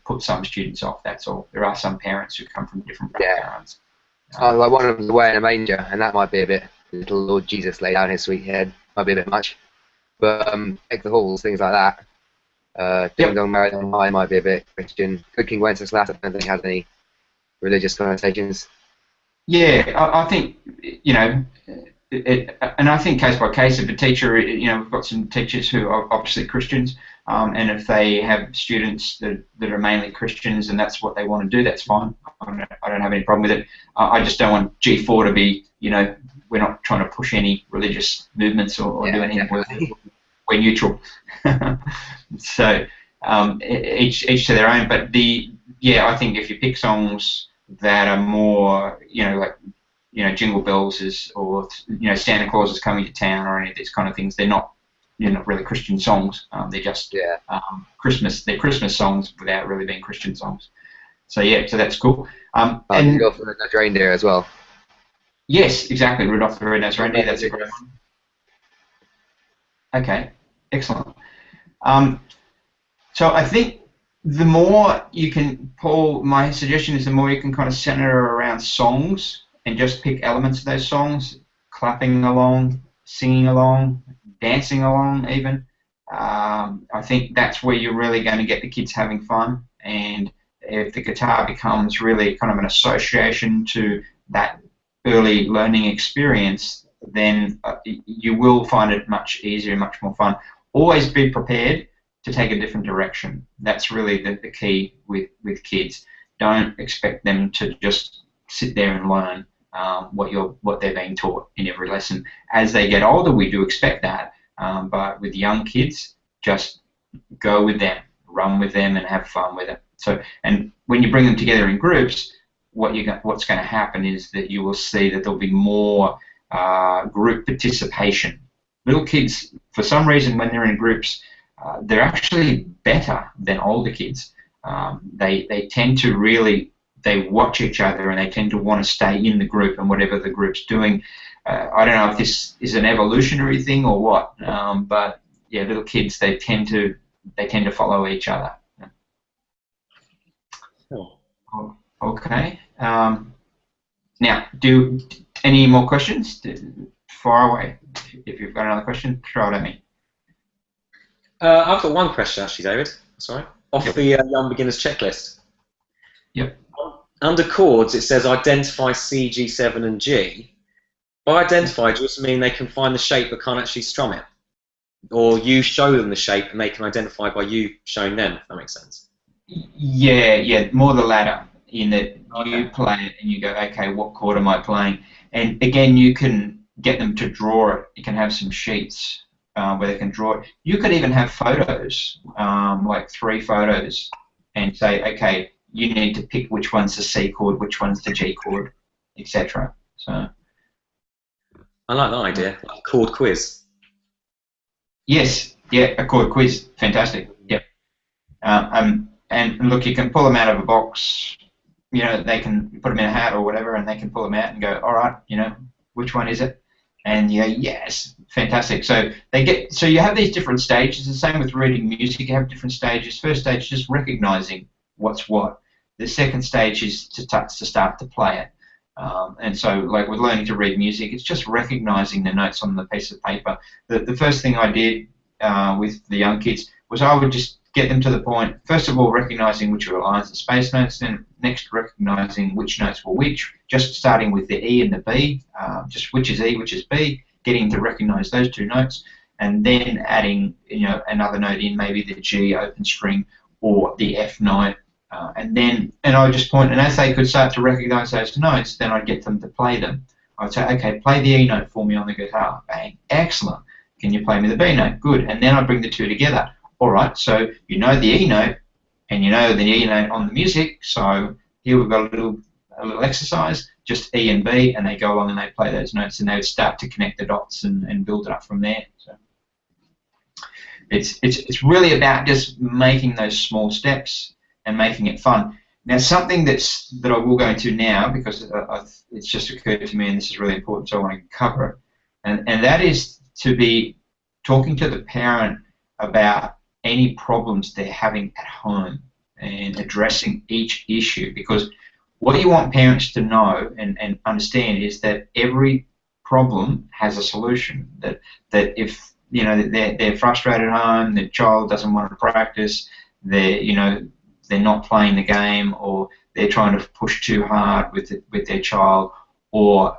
put some students off. That's all. There are some parents who come from different backgrounds. Like one of them's away in a manger, and that might be a bit. Little Lord Jesus lay down his sweet head. Might be a bit much. But Take the Halls, things like that. Ding Dong Married on High might be a bit Christian. Good King Wenceslas, I don't think has any religious connotations. Yeah, I think, and I think case by case, if a teacher, we've got some teachers who are obviously Christians, and if they have students that are mainly Christians and that's what they want to do, that's fine. I don't have any problem with it. I just don't want G4 to be, we're not trying to push any religious movements or do anything. We're neutral. So each to their own. But I think if you pick songs that are more, Jingle Bells or Santa Claus is Coming to Town or any of these kind of things, they're not really Christian songs. They're just Christmas. They're Christmas songs without really being Christian songs. So so that's cool. And Rudolph the Red-Nosed Reindeer as well. Yes, exactly. Rudolph the Red-Nosed Reindeer. That's a great one. Okay, excellent. So I think the more you can, Paul, my suggestion is the more you can kind of center around songs and just pick elements of those songs, clapping along, singing along, dancing along even. I think that's where you're really going to get the kids having fun. And if the guitar becomes really kind of an association to that early learning experience, then you will find it much easier, much more fun. Always be prepared to take a different direction. That's really the key with kids. Don't expect them to just sit there and learn what they're being taught in every lesson. As they get older, we do expect that, but with young kids, just go with them, run with them, and have fun with it. So, and when you bring them together in groups, what's going to happen is that you will see that there'll be more group participation. Little kids, for some reason, when they're in groups, they're actually better than older kids. They tend to really, they watch each other and they tend to want to stay in the group and whatever the group's doing. I don't know if this is an evolutionary thing or what, but yeah, little kids, they tend to follow each other. Oh, okay. Now, any more questions? Far away. If you've got another question, throw it at me. I've got one question actually, David. Sorry. Off the Young Beginners checklist. Yep. Under chords, it says identify C, G7, and G. By identify, do you just mean they can find the shape but can't actually strum it? Or you show them the shape and they can identify by you showing them, if that makes sense? Yeah, more the latter, in that you play it and you go, okay, what chord am I playing? And again, you can get them to draw it. You can have some sheets where they can draw it. You could even have photos, like 3 photos, and say, okay, you need to pick which one's the C chord, which one's the G chord, etc. So. I like that idea, like a chord quiz. Yes, yeah, a chord quiz, fantastic. Yep. And look, you can pull them out of a box. You know, they can put them in a hat or whatever, and they can pull them out and go, all right, you know, which one is it? And you go, yes, fantastic. So you have these different stages. The same with reading music. You have different stages. First stage is just recognizing what's what. The second stage is to start to play it. And so, like with learning to read music, it's just recognizing the notes on the piece of paper. The first thing I did with the young kids was I would just get them to the point, first of all, recognizing which were lines and space notes, then next recognizing which notes were which, just starting with the E and the B, just which is E, which is B, getting to recognize those 2 notes, and then adding, you know, another note in, maybe the G open string or the F note, and I would just point, and as they could start to recognize those notes, then I'd get them to play them. I'd say, okay, play the E note for me on the guitar. Bang, excellent. Can you play me the B note? Good. And then I'd bring the 2 together. All right, so you know the E note, and you know the E note on the music, so here we've got a little exercise, just E and B, and they go along and they play those notes, and they would start to connect the dots and build it up from there. So it's really about just making those small steps and making it fun. Now, something that I will go into now, because it's just occurred to me, and this is really important, so I want to cover it, and that is to be talking to the parent about any problems they're having at home and addressing each issue, because what you want parents to know and understand is that every problem has a solution. That if they're frustrated at home, the child doesn't want to practice, they're not playing the game, or they're trying to push too hard with their child, or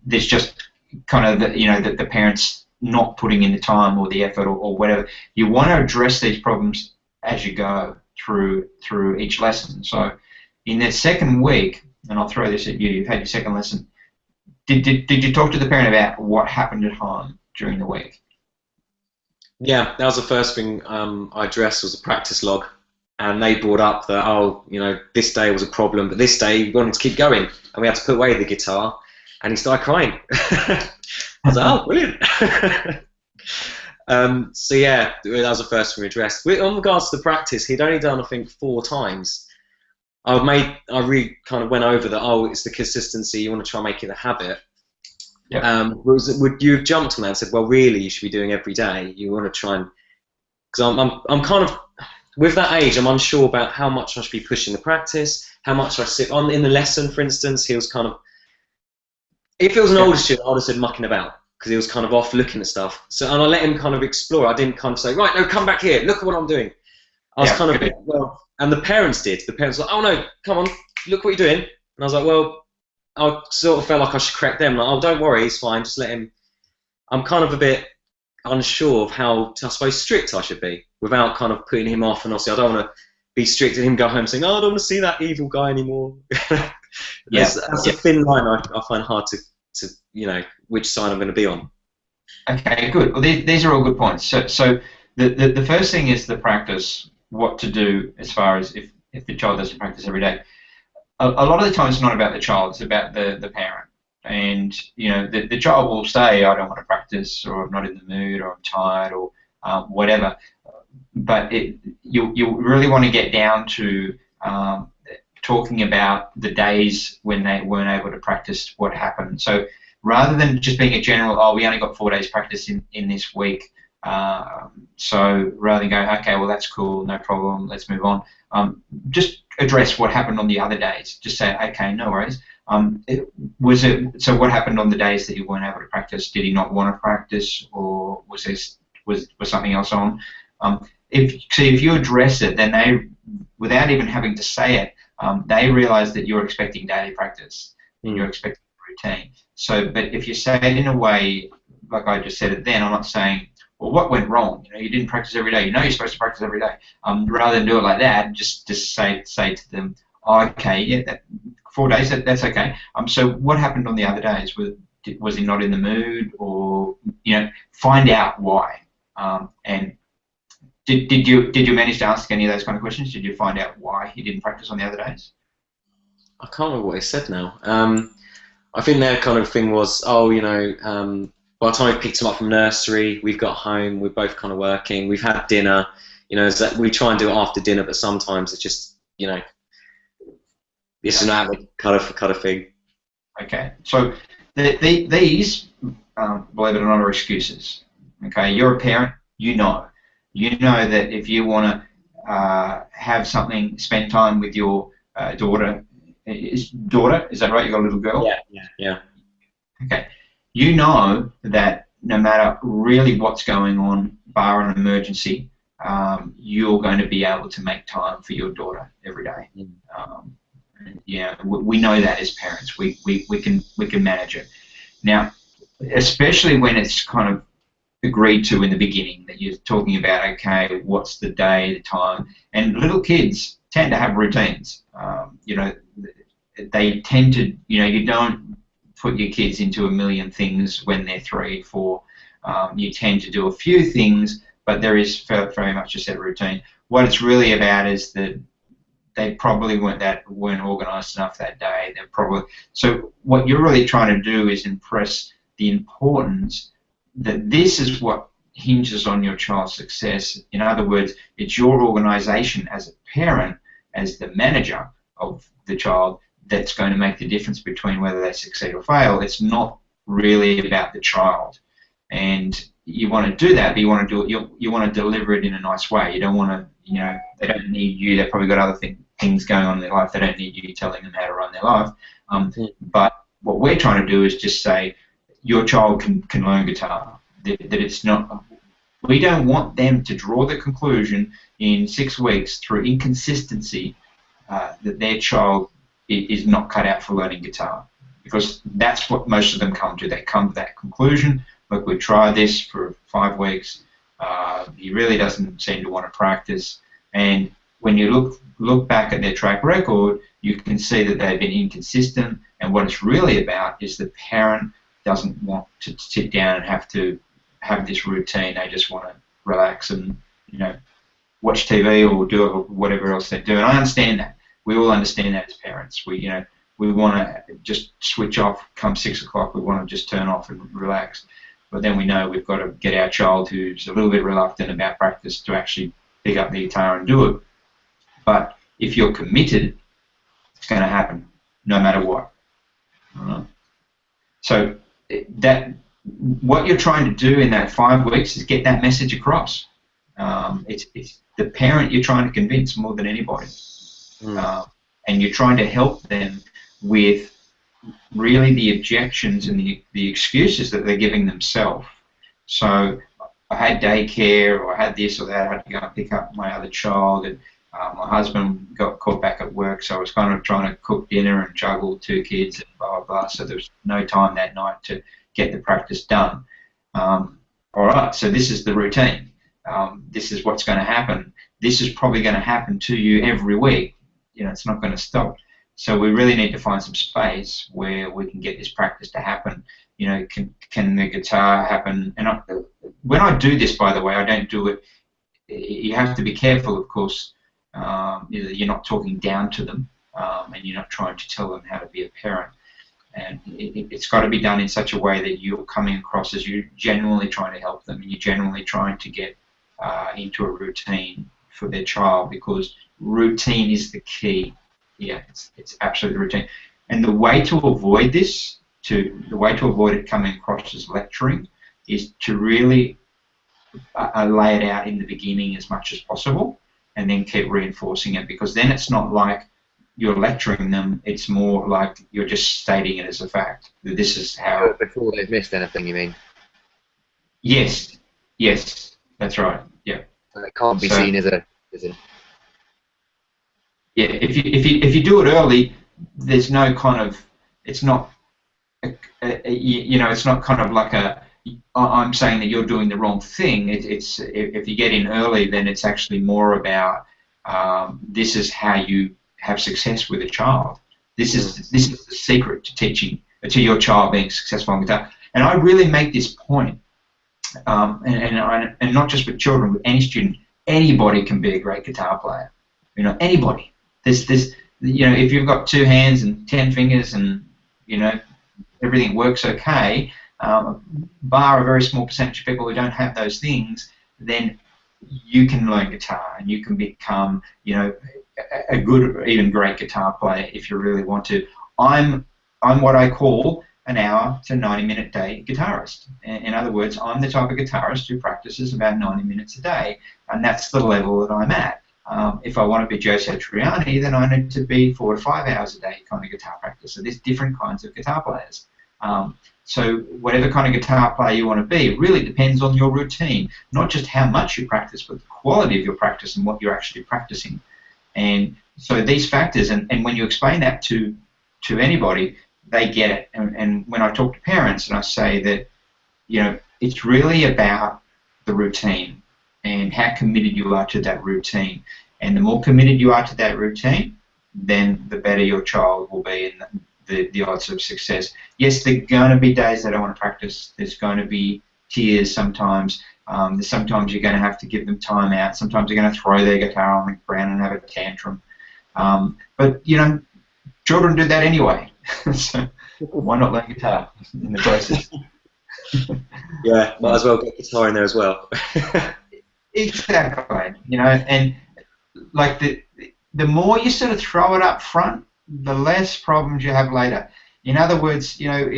there's just kind of the parents not putting in the time or the effort or whatever. You want to address these problems as you go through each lesson. So in that second week, and I'll throw this at you, you've had your second lesson, did you talk to the parent about what happened at home during the week? Yeah, that was the first thing I addressed, was a practice log, and they brought up that, this day was a problem, but this day we wanted to keep going, and we had to put away the guitar, and he started crying. I was like, oh, brilliant. So yeah, that was the first thing we addressed. On regards to the practice, he'd only done, I think, 4 times. I really kind of went over that, it's the consistency, you want to try and make it a habit. Yeah. Would you have jumped on that and said, well, really, you should be doing every day, you want to try and because I'm kind of, with that age, I'm unsure about how much I should be pushing the practice, how much I sit on in the lesson, for instance. He was kind of, if it was an older student, I would have said mucking about, because he was kind of off looking at stuff. So, and I let him kind of explore. I didn't kind of say, right, no, come back here, look at what I'm doing. I was kind of, well, and the parents did. The parents were like, oh no, come on, look what you're doing. And I was like, well, I sort of felt like I should correct them. Like, oh, don't worry, he's fine, just let him. I'm kind of a bit unsure of how, I suppose, strict I should be, without kind of putting him off. And obviously, I don't want to be strict and him go home saying, oh, I don't want to see that evil guy anymore. That's a thin line I find hard to, you know, which side I'm going to be on. Okay, good. Well, these are all good points. So the first thing is the practice, what to do as far as if the child doesn't practice every day. A lot of the time it's not about the child, it's about the parent. And, you know, the child will say, I don't want to practice, or I'm not in the mood, or I'm tired, or whatever. But you really want to get down to talking about the days when they weren't able to practice, what happened. So rather than just being a general, oh, we only got 4 days practice in this week, so rather than going, okay, well, that's cool, no problem, let's move on, just address what happened on the other days. Just say, okay, no worries. So what happened on the days that you weren't able to practice? Did he not want to practice, or was something else on? If you address it, then they, without even having to say it, they realise that you're expecting daily practice and you're expecting routine. So, but if you say it in a way, like I just said it then, I'm not saying, well, what went wrong? You know, you didn't practice every day. You know you're supposed to practice every day. Rather than do it like that, just say to them, oh, okay, yeah, 4 days, that's okay. So what happened on the other days? Was he not in the mood, or, you know, find out why. And did you manage to ask any of those kind of questions? Did you find out why he didn't practice on the other days? I can't remember what he said now. I think their kind of thing was, oh, you know, by the time we picked him up from nursery, we've got home, we're both kind of working, we've had dinner, you know, that we try and do it after dinner, but sometimes it's just, you know, it's an outlet kind of thing. Okay, so these, believe it or not, are excuses. Okay, you're a parent, you know that if you want to have something, spend time with your daughter, is that right? You got a little girl? Yeah. Okay. You know that no matter really what's going on, bar an emergency, you're going to be able to make time for your daughter every day. Yeah, we know that as parents. We can manage it. Now, especially when it's kind of agreed to in the beginning, that you're talking about, okay, what's the day, the time, and little kids tend to have routines. You know, they tend to, you know, you don't put your kids into a million things when they're 3, 4. You tend to do a few things, but there is very much a set routine. What it's really about is that they probably weren't organised enough that day. So what you're really trying to do is impress the importance that this is what hinges on your child's success. In other words, it's your organisation as a parent, as the manager of the child, that's going to make the difference between whether they succeed or fail. It's not really about the child. And you want to do that, but you want to do it. You want to deliver it in a nice way. You don't want to, you know, they don't need you. They've probably got other things going on in their life. They don't need you telling them how to run their life. But what we're trying to do is just say, your child can learn guitar. That it's not. We don't want them to draw the conclusion in 6 weeks through inconsistency that their child is not cut out for learning guitar, because that's what most of them come to. They come to that conclusion. Look, we tried this for 5 weeks. He really doesn't seem to want to practice. And when you look back at their track record, you can see that they've been inconsistent. And what it's really about is the parent doesn't want to sit down and have to have this routine. They just want to relax and, you know, watch TV or do whatever else they do. And I understand that. We all understand that as parents. We want to just switch off come 6 o'clock. We want to just turn off and relax. But then we know we've got to get our child who's a little bit reluctant about practice to actually pick up the guitar and do it. But if you're committed, it's going to happen no matter what. So that what you're trying to do in that 5 weeks is get that message across. It's the parent you're trying to convince more than anybody. And you're trying to help them with really the objections and the excuses that they're giving themselves. So I had daycare, or I had this or that, I had to go and pick up my other child, and my husband got caught back at work, so I was kind of trying to cook dinner and juggle 2 kids and blah, blah, blah, so there was no time that night to get the practice done. All right, so this is the routine. This is what's going to happen. This is probably going to happen to you every week. You know, it's not going to stop. So we really need to find some space where we can get this practice to happen. You know, can the guitar happen? And when I do this, by the way, I don't do it. You have to be careful, of course. You're not talking down to them, and you're not trying to tell them how to be a parent. And it's got to be done in such a way that you're coming across as you're genuinely trying to help them, and you're genuinely trying to get into a routine for their child, because routine is the key. Yeah, it's absolutely routine. And the way to avoid this, the way to avoid it coming across as lecturing, is to really lay it out in the beginning as much as possible, and then keep reinforcing it, because then it's not like you're lecturing them, it's more like you're just stating it as a fact. That this is how... Before they've missed anything, you mean? Yes, that's right, yeah. So it can't be seen as a... Yeah, if you do it early, there's no kind of... It's not... you know, it's not kind of like a... I'm saying that you're doing the wrong thing. It's if you get in early, then it's actually more about this is how you have success with a child. This is the secret to teaching to your child being successful on guitar. And I really make this point, and not just with children, with any student. Anybody can be a great guitar player. You know, anybody. You know, if you've got 2 hands and 10 fingers, and you know everything works okay. Bar a very small percentage of people who don't have those things, then you can learn guitar and you can become, you know, a good or even great guitar player if you really want to. I'm what I call an hour to 90-minute day guitarist. In other words, I'm the type of guitarist who practices about 90 minutes a day, and that's the level that I'm at. If I want to be Joe Satriani, then I need to be 4 to 5 hours a day kind of guitar practice. So there's different kinds of guitar players. So whatever kind of guitar player you want to be, it really depends on your routine, not just how much you practice, but the quality of your practice and what you're actually practicing. And so these factors, and when you explain that to anybody, they get it. And when I talk to parents and I say that, you know, it's really about the routine and how committed you are to that routine. And the more committed you are to that routine, then the better your child will be and the odds of success. Yes, there are going to be days they don't want to practice. There's going to be tears sometimes. Sometimes you're going to have to give them time out. Sometimes you're going to throw their guitar on the ground and have a tantrum. But, you know, children do that anyway. So why not learn guitar in the process? Yeah, might as well get guitar in there as well. Exactly. You know, and like the more you sort of throw it up front, the less problems you have later. In other words, you know,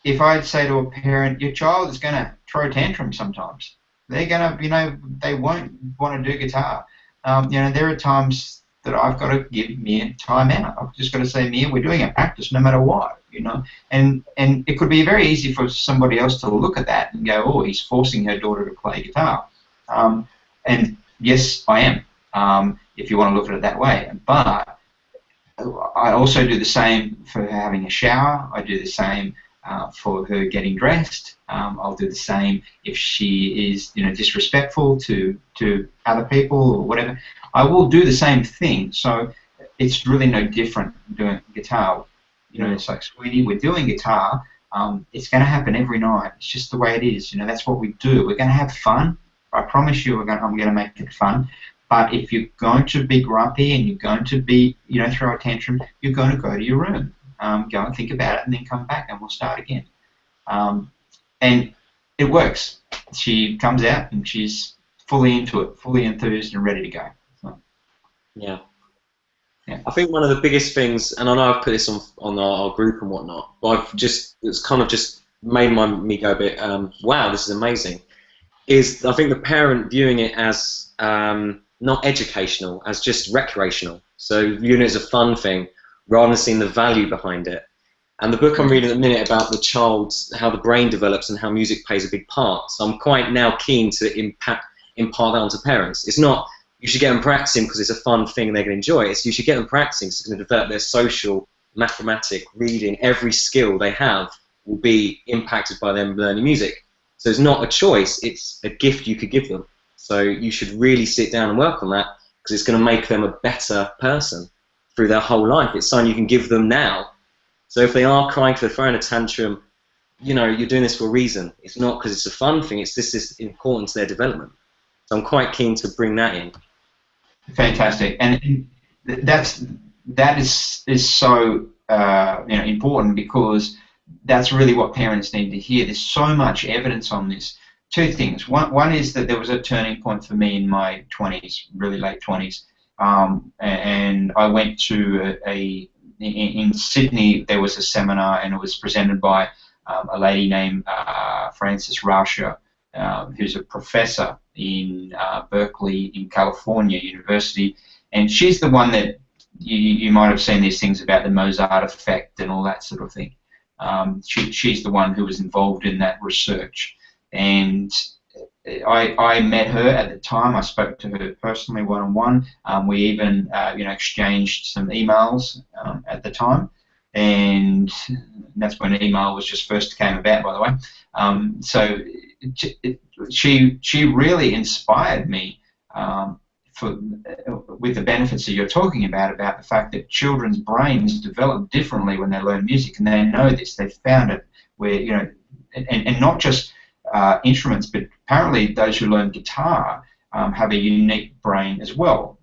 if I'd say to a parent, your child is going to throw tantrums sometimes. They're going to, you know, they won't want to do guitar. You know, there are times that I've got to give Mia time out. I've just got to say, Mia, we're doing a practice no matter what, you know. And it could be very easy for somebody else to look at that and go, oh, he's forcing her daughter to play guitar. And yes, I am, if you want to look at it that way. But I also do the same for her having a shower. I do the same for her getting dressed. I'll do the same if she is, you know, disrespectful to other people or whatever. I will do the same thing. So it's really no different doing guitar. You know, it's like, sweetie, we're doing guitar. It's going to happen every night. It's just the way it is. You know, that's what we do. We're going to have fun. I promise you, I'm going to make it fun. But if you're going to be grumpy and you're going to be, you know, throw a tantrum, you're going to go to your room, go and think about it, and then come back, and we'll start again. And it works. She comes out and she's fully into it, fully enthused and ready to go. So, yeah. Yeah. I think one of the biggest things, and I know I've put this on our group and whatnot, but it's kind of just made me go a bit, wow, this is amazing, is I think the parent viewing it as not educational, as just recreational. So viewing it as a fun thing rather than seeing the value behind it. And the book I'm reading at the minute about the child's, how the brain develops and how music plays a big part. So I'm quite now keen to impart that onto parents. It's not, you should get them practicing because it's a fun thing and they're going to enjoy it. It's you should get them practicing because it's going to develop their social, mathematic, reading, every skill they have will be impacted by them learning music. So it's not a choice, it's a gift you could give them. So you should really sit down and work on that because it's going to make them a better person through their whole life. It's something you can give them now. So if they are crying, if they're throwing a tantrum, you know, you're doing this for a reason. It's not because it's a fun thing, it's this is important to their development. So I'm quite keen to bring that in. Fantastic. And that is so important because that's really what parents need to hear. There's so much evidence on this. Two things. One is that there was a turning point for me in my 20s, really late 20s, and I went to in Sydney. There was a seminar, and it was presented by a lady named Frances Rauscher, who's a professor in Berkeley in California University, and she's the one that you might have seen these things about the Mozart effect and all that sort of thing. She's the one who was involved in that research, and I met her at the time. I spoke to her personally one-on-one. We even exchanged some emails at the time, and that's when email was just first came about, by the way. So she really inspired me with the benefits that you're talking about the fact that children's brains develop differently when they learn music, and they know this. They've found it where and not just instruments, but apparently those who learn guitar have a unique brain as well.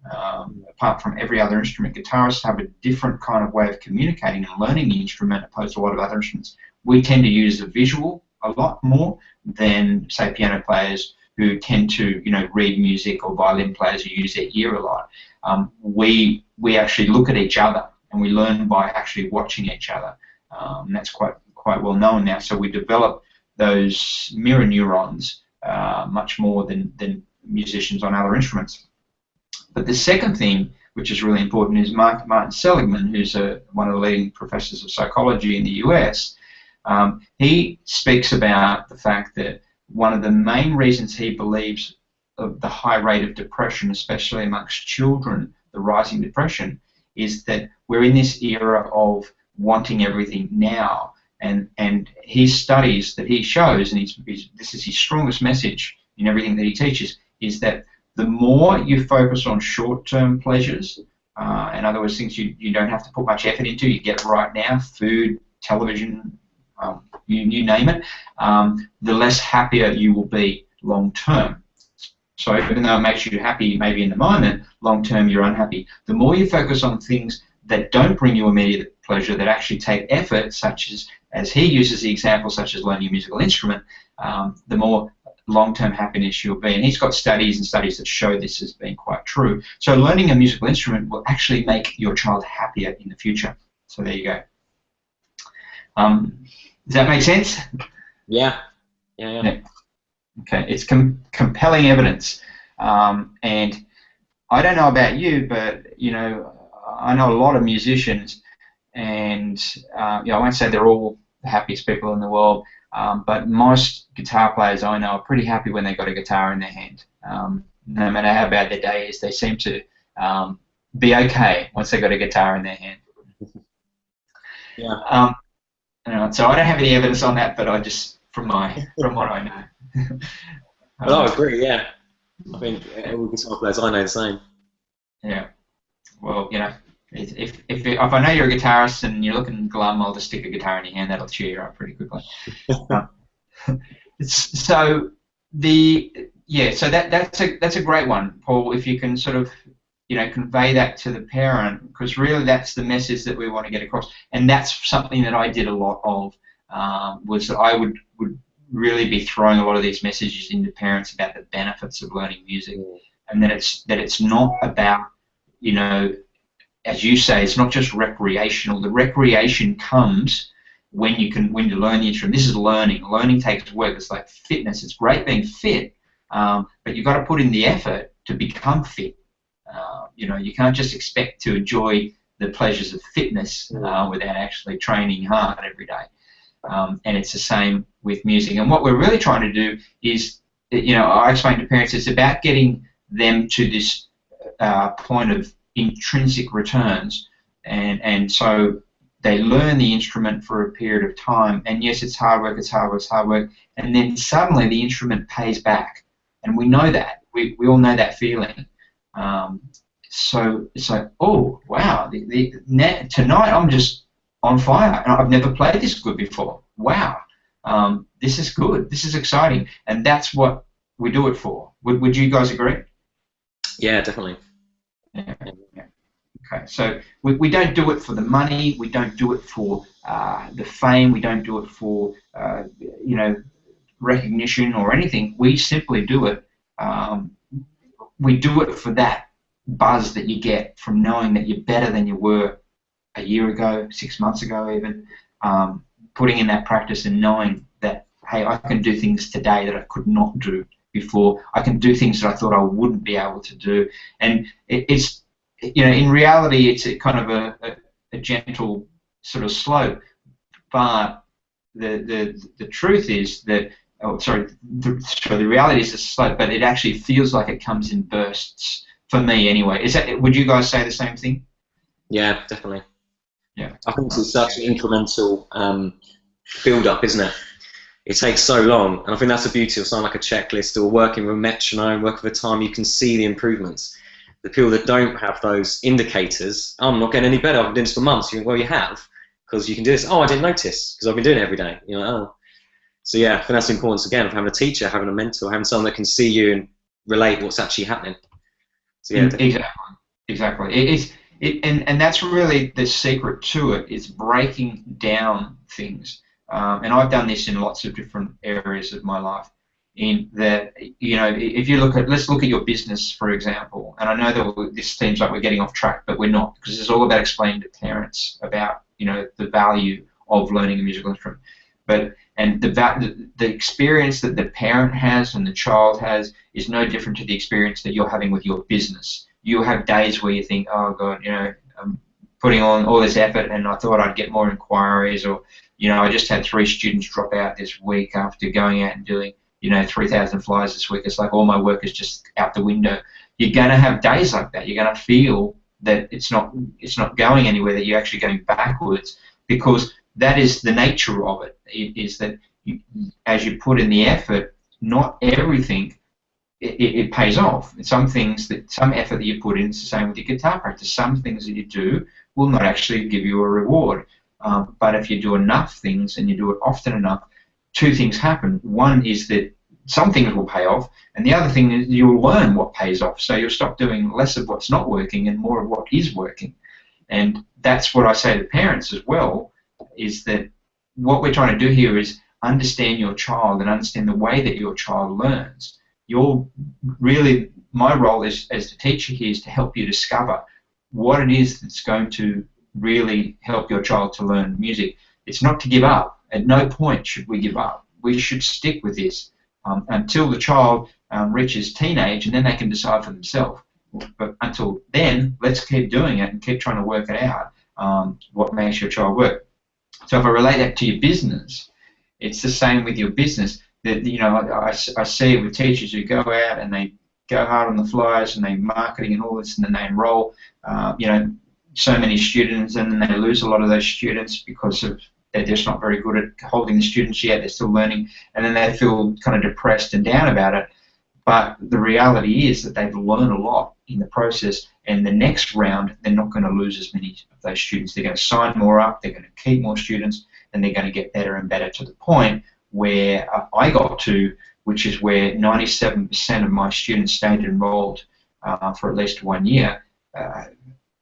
Apart from every other instrument, guitarists have a different kind of way of communicating and learning the instrument opposed to a lot of other instruments. We tend to use the visual a lot more than, say, piano players who tend to, read music, or violin players who use their ear a lot. We actually look at each other, and we learn by actually watching each other. And that's quite well known now. So we develop those mirror neurons much more than musicians on other instruments. But the second thing, which is really important, is Martin Seligman, who's one of the leading professors of psychology in the US. He speaks about the fact that one of the main reasons he believes of the high rate of depression, especially amongst children, the rising depression, is that we're in this era of wanting everything now. And his studies that he shows, and this is his strongest message in everything that he teaches, is that the more you focus on short-term pleasures, in other words, things you don't have to put much effort into, you get right now, food, television, you name it, the less happier you will be long-term. So even though it makes you happy maybe in the moment, long-term you're unhappy. The more you focus on things that don't bring you immediate pleasure, that actually take effort, such as he uses the example, such as learning a musical instrument, the more long-term happiness you'll be. And he's got studies and studies that show this as being quite true. So learning a musical instrument will actually make your child happier in the future. So there you go. Does that make sense? Yeah. Okay, it's compelling evidence. And I don't know about you, but, I know a lot of musicians, and I won't say they're all the happiest people in the world, but most guitar players I know are pretty happy when they've got a guitar in their hand. No matter how bad their day is, they seem to be okay once they've got a guitar in their hand. Yeah. So I don't have any evidence on that, but I just from what I know. I agree. Yeah, I think all guitar players I know the same. Yeah. Well, if I know you're a guitarist and you're looking glum, I'll just stick a guitar in your hand. That'll cheer you up pretty quickly. So that's a great one, Paul. If you can sort of convey that to the parent, because really that's the message that we want to get across, and that's something that I did a lot of. Was that I would really be throwing a lot of these messages into parents about the benefits of learning music, and that it's not about as you say, it's not just recreational. The recreation comes when you learn the instrument. This is learning. Learning takes work. It's like fitness. It's great being fit, but you've got to put in the effort to become fit. You know, you can't just expect to enjoy the pleasures of fitness without actually training hard every day. And it's the same with music. And what we're really trying to do is, you know, I explain to parents, it's about getting them to this point of intrinsic returns, and so they learn the instrument for a period of time, and yes, it's hard work, and then suddenly the instrument pays back, and we know that. We all know that feeling. So it's like, oh wow, tonight I'm just on fire, and I've never played this good before. Wow, this is good, this is exciting, and that's what we do it for. Would you guys agree? Yeah, definitely. Yeah. Okay, so we don't do it for the money, we don't do it for the fame, we don't do it for you know, recognition or anything. We simply do it. We do it for that buzz that you get from knowing that you're better than you were a year ago, 6 months ago, even putting in that practice and knowing that, hey, I can do things today that I could not do before. I can do things that I thought I wouldn't be able to do, and it's, you know, in reality, it's a kind of a gentle sort of slope, but the truth is that, oh, sorry, the reality is a slope, but it actually feels like it comes in bursts for me anyway. Is that? Would you guys say the same thing? Yeah, definitely. Yeah. I think it's such an incremental build-up, isn't it? It takes so long, and I think that's the beauty of something like a checklist or working with a metronome, working with time. You can see the improvements. The people that don't have those indicators, I'm not getting any better, I've been doing this for months. You think, well, you have, because you can do this. Oh, I didn't notice, because I've been doing it every day. You know, oh. So yeah, I think that's the importance, again, of having a teacher, having a mentor, having someone that can see you and relate what's actually happening. So yeah, exactly. And that's really the secret to it, is breaking down things. And I've done this in lots of different areas of my life. In that, you know, if you look at, let's look at your business, for example, and I know that this seems like we're getting off track, but we're not, because it's all about explaining to parents about, you know, the value of learning a musical instrument. But, and the experience that the parent has and the child has is no different to the experience that you're having with your business. You have days where you think, oh God, you know, I'm putting on all this effort and I thought I'd get more inquiries, or, you know, I just had 3 students drop out this week after going out and doing, you know, 3,000 flyers this week. It's like all my work is just out the window. You're going to have days like that. You're going to feel that it's not going anywhere, that you're actually going backwards, because that is the nature of it. It is that you, as you put in the effort, not everything it pays off. Some things, some effort that you put in, it's the same with your guitar practice. Some things that you do will not actually give you a reward. But if you do enough things and you do it often enough, 2 things happen. One is that some things will pay off, and the other thing is you'll learn what pays off. So you'll stop doing less of what's not working and more of what is working. And that's what I say to parents as well, is that what we're trying to do here is understand your child and understand the way that your child learns. My role as the teacher here is to help you discover what it is that's going to really help your child to learn music. It's not to give up. At no point should we give up. We should stick with this until the child reaches teenage, and then they can decide for themselves. But until then, let's keep doing it and keep trying to work it out, what makes your child work. So if I relate that to your business, it's the same with your business. That, you know, I see it with teachers who go out and they go hard on the flyers and they marketing and all this, and then they enroll, you know, so many students, and then they lose a lot of those students because of they're just not very good at holding the students yet. They're still learning, and then they feel kind of depressed and down about it. But the reality is that they've learned a lot in the process, and the next round they're not going to lose as many of those students. They're going to sign more up, they're going to keep more students, and they're going to get better and better to the point where I got to, which is where 97% of my students stayed enrolled for at least 1 year.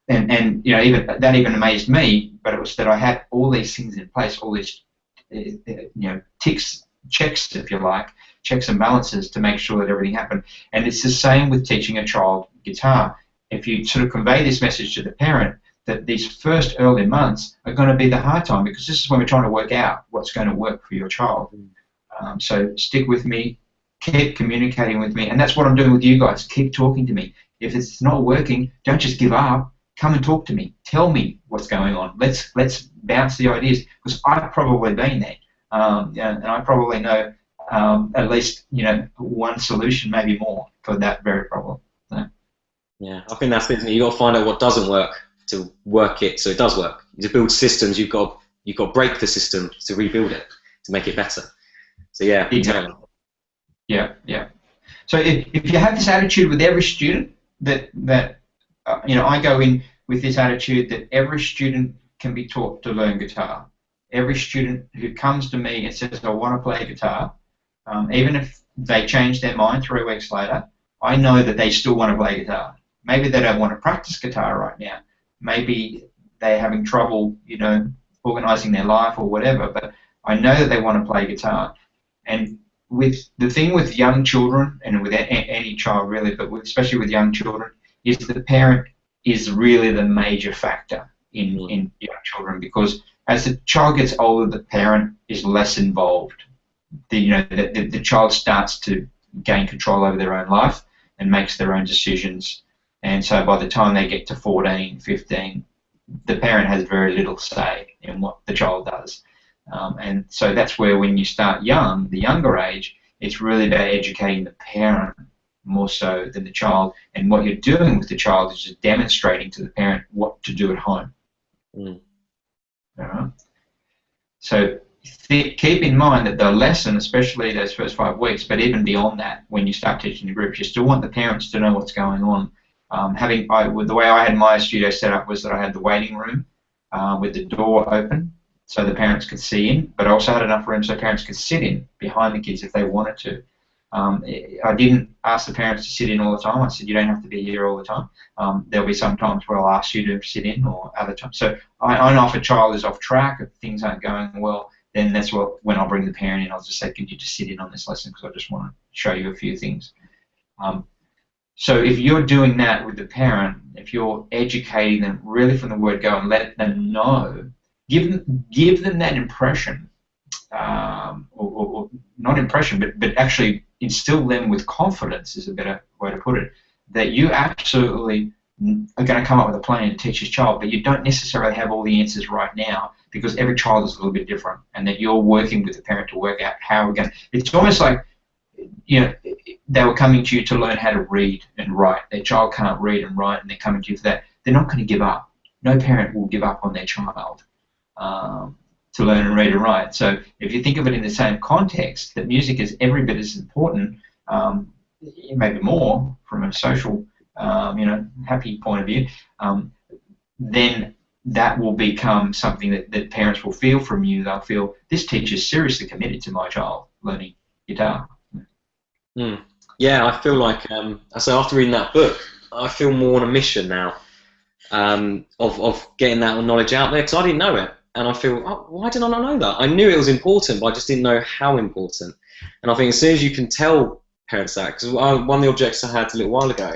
And you know, even amazed me, but it was that I had all these things in place, all these you know, checks, if you like, checks and balances to make sure that everything happened. And it's the same with teaching a child guitar. If you sort of convey this message to the parent, that these first early months are going to be the hard time, because this is when we're trying to work out what's going to work for your child. So stick with me, keep communicating with me, and that's what I'm doing with you guys. Keep talking to me. If it's not working, don't just give up. Come and talk to me. Tell me what's going on. Let's bounce the ideas, because I've probably been there, and I probably know at least one solution, maybe more, for that very problem. So. Yeah, I think that's it. You got to find out what doesn't work to work it so it does work. To build systems, you've got to break the system to rebuild it, to make it better. So yeah, exactly. Yeah. So if you have this attitude with every student, that I go in with this attitude that every student can be taught to learn guitar. Every student who comes to me and says, I want to play guitar, even if they change their mind 3 weeks later, I know that they still want to play guitar. Maybe they don't want to practice guitar right now. Maybe they're having trouble, organizing their life or whatever, but I know that they want to play guitar. And with the thing with young children, and with any child really, but especially with young children, is the parent is really the major factor in young children, because as the child gets older, the parent is less involved. The child starts to gain control over their own life and makes their own decisions. And so by the time they get to 14, 15, the parent has very little say in what the child does. And so that's where, when you start young, the younger age, it's really about educating the parent more so than the child. And what you're doing with the child is just demonstrating to the parent what to do at home. All right? So keep in mind that the lesson, especially those first 5 weeks, but even beyond that, when you start teaching the groups, you still want the parents to know what's going on. The way I had my studio set up was that I had the waiting room with the door open, so the parents could see in, but I also had enough room so parents could sit in behind the kids if they wanted to. I didn't ask the parents to sit in all the time. I said, you don't have to be here all the time. There'll be some times where I'll ask you to sit in, or other times. So I know if a child is off track, if things aren't going well, then that's when I'll bring the parent in. I'll just say, could you just sit in on this lesson, because I just want to show you a few things. So if you're doing that with the parent, if you're educating them really from the word go and let them know, give them that impression, or not impression, but actually instill them with confidence, is a better way to put it, that you absolutely are going to come up with a plan to teach this child, but you don't necessarily have all the answers right now, because every child is a little bit different, and that you're working with the parent to work out how we're going to. It's almost like, they were coming to you to learn how to read and write. Their child can't read and write, and they're coming to you for that. They're not going to give up. No parent will give up on their child to learn and read and write. So if you think of it in the same context, that music is every bit as important, maybe more from a social, happy point of view, then that will become something that parents will feel from you. They'll feel, this teacher's seriously committed to my child learning guitar. Yeah, I feel like, so after reading that book, I feel more on a mission now of getting that knowledge out there, because I didn't know it. And I feel, why did I not know that? I knew it was important, but I just didn't know how important. And I think as soon as you can tell parents that, because one of the objects I had a little while ago,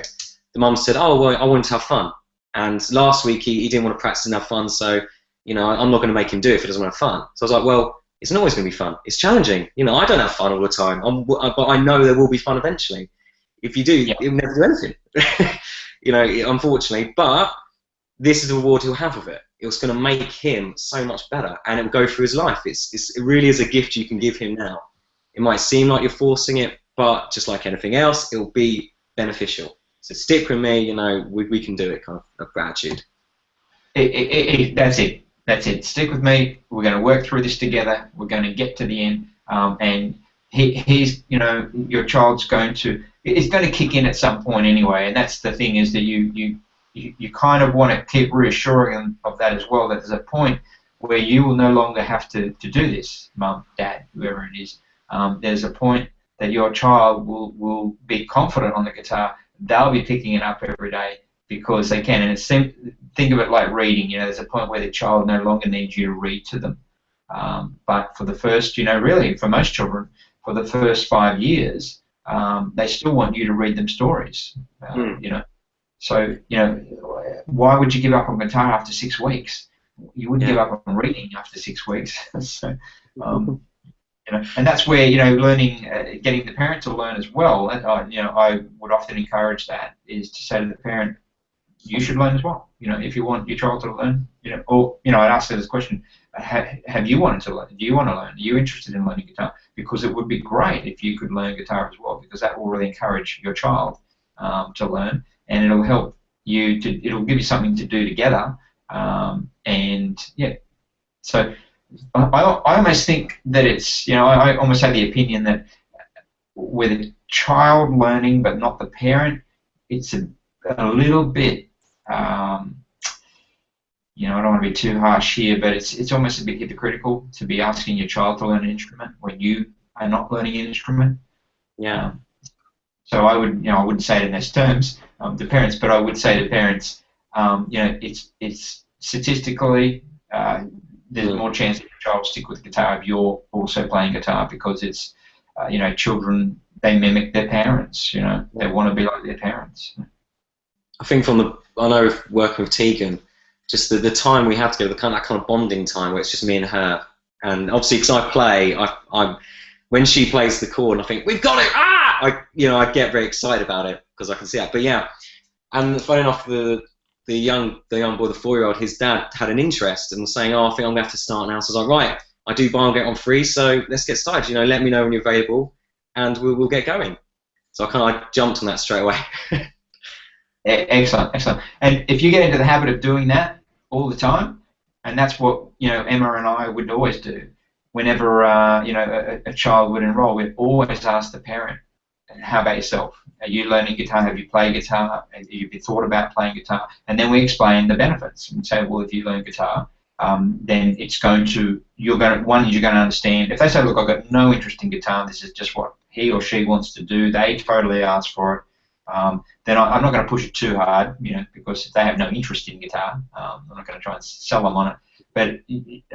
the mum said, oh, well, I wanted to have fun. And last week he didn't want to practice and have fun, so, I'm not going to make him do it if he doesn't want to have fun. So I was like, well, it's not always going to be fun. It's challenging. I don't have fun all the time, but I know there will be fun eventually. If you do, you'll never do anything. Unfortunately. But this is the reward he'll have of it. It's going to make him so much better, and it will go through his life. It really is a gift you can give him now. It might seem like you're forcing it, but just like anything else, it will be beneficial. So stick with me. We can do it. Kind of gratitude. That's it. That's it. Stick with me. We're going to work through this together. We're going to get to the end. And he's, your child's it's going to kick in at some point anyway. And that's the thing, is that you kind of want to keep reassuring them of that as well, that there's a point where you will no longer have to do this, mum, dad, whoever it is. There's a point that your child will be confident on the guitar. They'll be picking it up every day because they can. And think of it like reading. There's a point where the child no longer needs you to read to them. But for the first, really, for most children, for the first 5 years, they still want you to read them stories, So, why would you give up on guitar after 6 weeks? You wouldn't give up on reading after 6 weeks. So, And that's where learning, getting the parent to learn as well. And I would often encourage that, is to say to the parent, you should learn as well. If you want your child to learn, or I'd ask her this question: have you wanted to learn? Do you want to learn? Are you interested in learning guitar? Because it would be great if you could learn guitar as well, because that will really encourage your child to learn, and it'll help you to. It'll give you something to do together, and yeah. So I almost think that it's I almost have the opinion that with a child learning but not the parent, it's a little bit. I don't want to be too harsh here, but it's almost a bit hypocritical to be asking your child to learn an instrument when you are not learning an instrument. Yeah. So I wouldn't say it in those terms to parents, but I would say to parents, it's statistically there's more chance that your child will stick with guitar if you're also playing guitar, because it's children, they mimic their parents. They want to be like their parents. I think I know working with Tegan, just the time we have together, that kind of bonding time where it's just me and her. And obviously, because I play, I when she plays the chord, and I think we've got it. I get very excited about it because I can see that. But yeah, and funny enough, the young boy, the 4-year-old, his dad had an interest and was saying, I think I'm gonna have to start now. So I was like, right, I do buy and get on free, so let's get started. Let me know when you're available, and we'll get going. So I jumped on that straight away. Excellent. And if you get into the habit of doing that all the time, and that's what Emma and I would always do, whenever a child would enroll, we'd always ask the parent, "How about yourself? Are you learning guitar? Have you played guitar? Have you thought about playing guitar?" And then we explain the benefits and say, well, if you learn guitar, then it's you're going to understand. If they say, look, I've got no interest in guitar, this is just what he or she wants to do, they totally ask for it. Then I'm not going to push it too hard, because if they have no interest in guitar, I'm not going to try and sell them on it. But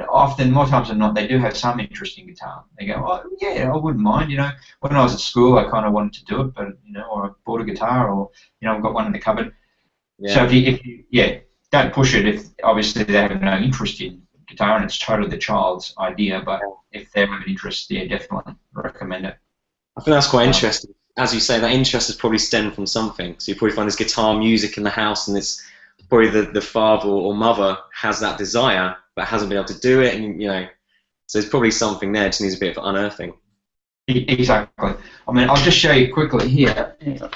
often, more times than not, they do have some interest in guitar. They go, oh, yeah, I wouldn't mind. When I was at school, I kind of wanted to do it, but or I bought a guitar, or I've got one in the cupboard. Yeah. So if you don't push it if obviously they have no interest in guitar, and it's totally the child's idea. But if they have an interest, yeah, definitely recommend it. I think that's quite interesting. As you say, that interest has probably stemmed from something. So you probably find there's guitar music in the house, and it's probably the father or mother has that desire but hasn't been able to do it, and so there's probably something there. Just needs a bit of unearthing. Exactly. I mean, I'll just show you quickly here. Got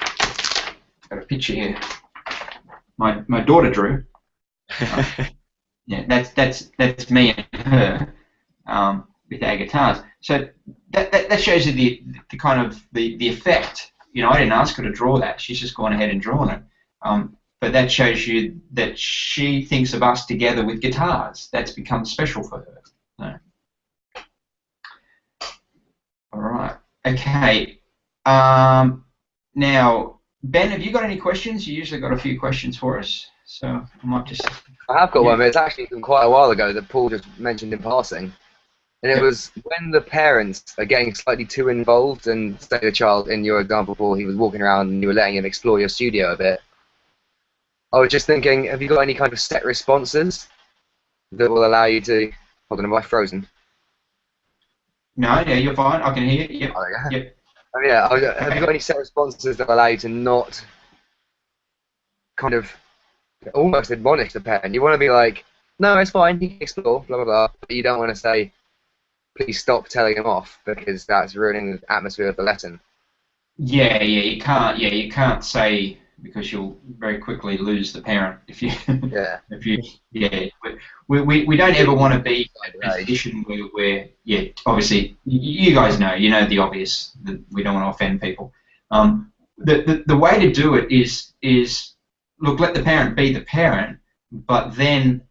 a picture here. My daughter drew. Yeah, that's me and her with our guitars. So that shows you the kind of the effect. I didn't ask her to draw that. She's just gone ahead and drawn it. But that shows you that she thinks of us together with guitars. That's become special for her. So. All right. Okay. Now, Ben, have you got any questions? You usually got a few questions for us, so I might just. I have got one, but it's actually from quite a while ago that Paul just mentioned in passing. And it was when the parents are getting slightly too involved, and say the child, in your example, Paul, he was walking around and you were letting him explore your studio a bit. I was just thinking, have you got any kind of set responses that will allow you to... Hold on, am I frozen? No, yeah, you're fine. I can hear you. Yep. Oh, yeah. Yep. Oh, yeah. Have you got any set responses that allow you to not kind of almost admonish the parent? You want to be like, no, it's fine, he can explore, blah, blah, blah. But you don't want to say, please stop telling him off, because that's ruining the atmosphere of the lesson. Yeah, you can't say, because you'll very quickly lose the parent if you. We don't ever want to be in a position where obviously you guys know the obvious, that we don't want to offend people. The way to do it is look, let the parent be the parent, but then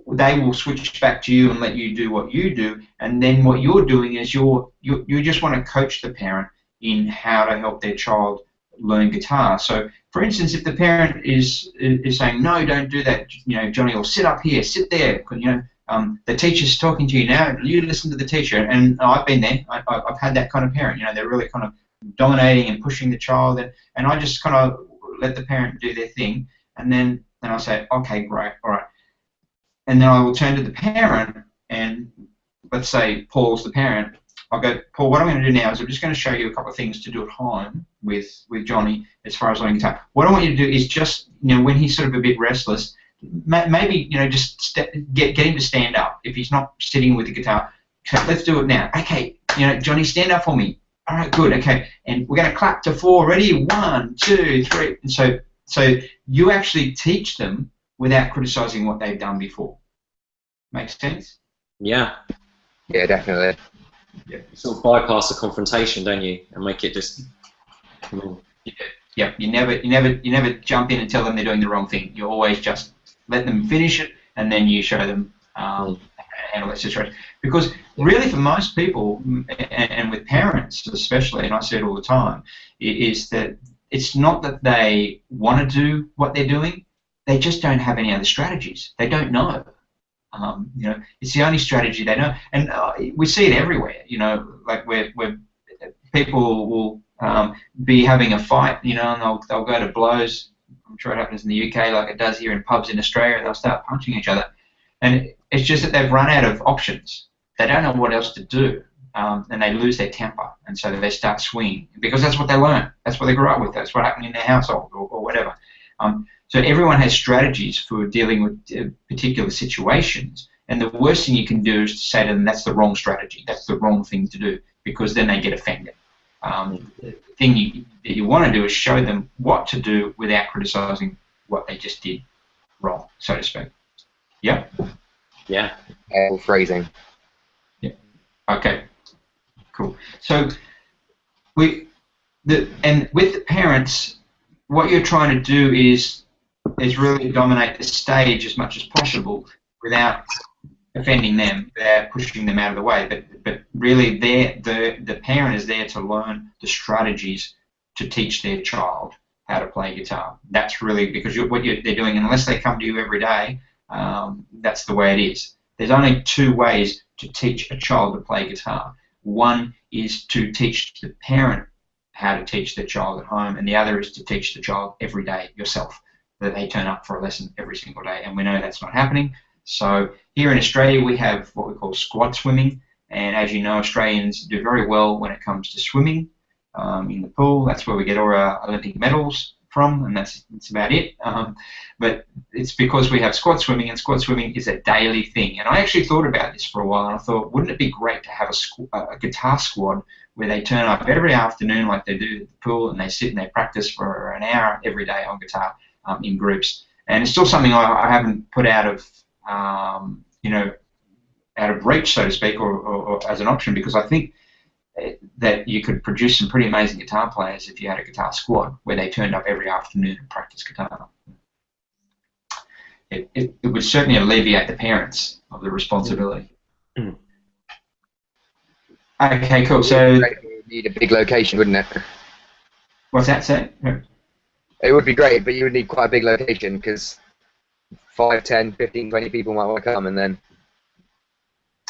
they will switch back to you and let you do what you do, and then what you're doing is you just want to coach the parent in how to help their child learn guitar. So, for instance, if the parent is saying, no, don't do that, Johnny, or sit up here, sit there, the teacher's talking to you now, you listen to the teacher. And I've been there. I've had that kind of parent. They're really kind of dominating and pushing the child, and I just kind of let the parent do their thing, and then I'll say, okay, great, all right. And then I will turn to the parent, and let's say Paul's the parent, I'll go, Paul, what I'm going to do now is I'm just going to show you a couple of things to do at home with Johnny as far as learning guitar. What I want you to do is just, when he's sort of a bit restless, maybe, just get him to stand up if he's not sitting with the guitar. Okay, let's do it now. Okay, Johnny, stand up for me. All right, good. Okay, and we're going to clap to 4. Ready? 1, 2, 3. And so you actually teach them without criticizing what they've done before. Makes sense? Yeah. Yeah, definitely. Yeah. You sort of bypass the confrontation, don't you, and make it just. Yeah. You never jump in and tell them they're doing the wrong thing. You always just let them finish it, and then you show them how to handle that situation. Because really, for most people, and with parents especially, and I see it all the time, is that it's not that they want to do what they're doing; they just don't have any other strategies. They don't know. It's the only strategy they know, and we see it everywhere. Like where people will be having a fight, and they'll go to blows. I'm sure it happens in the UK, like it does here in pubs in Australia, and they'll start punching each other. And it's just that they've run out of options. They don't know what else to do, and they lose their temper, and so they start swinging because that's what they learn. That's what they grew up with. That's what happened in their household or whatever. So everyone has strategies for dealing with particular situations, and the worst thing you can do is to say to them, that's the wrong strategy, that's the wrong thing to do, because then they get offended. The thing that you want to do is show them what to do without criticizing what they just did wrong, so to speak. Yeah? Yeah. Phrasing. Yeah. Okay. Cool. So with the parents, what you're trying to do is really dominate the stage as much as possible without offending them, without pushing them out of the way. But really, the parent is there to learn the strategies to teach their child how to play guitar. That's really because they're doing, unless they come to you every day, that's the way it is. There's only 2 ways to teach a child to play guitar. One is to teach the parent how to teach the child at home, and the other is to teach the child every day yourself, that they turn up for a lesson every single day, and we know that's not happening. So here in Australia we have what we call squad swimming, and as you know, Australians do very well when it comes to swimming in the pool. That's where we get all our Olympic medals from, and that's about it. But it's because we have squad swimming, and squad swimming is a daily thing. And I actually thought about this for a while, and I thought, wouldn't it be great to have a guitar squad where they turn up every afternoon like they do at the pool, and they sit and they practice for an hour every day on guitar in groups. And it's still something I haven't put out of out of reach, so to speak, or as an option, because I think that you could produce some pretty amazing guitar players if you had a guitar squad where they turned up every afternoon and practiced guitar. It would certainly alleviate the parents of the responsibility. Mm. Okay, cool. So You would need a big location, wouldn't it? what's that say? It would be great, but you would need quite a big location because 5, 10, 15, 20 people might want to come, and then...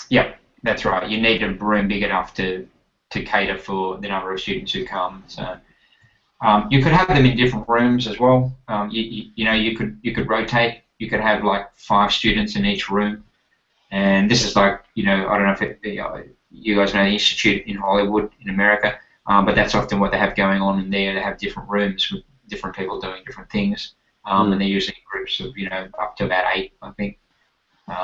Yeah, that's right. You need a room big enough to cater for the number of students who come. So you could have them in different rooms as well. You could rotate. You could have like 5 students in each room, and this is like I don't know if you guys know the Institute in Hollywood in America, but that's often what they have going on in there. They have different rooms with different people doing different things, and they're usually in groups of up to about 8, I think.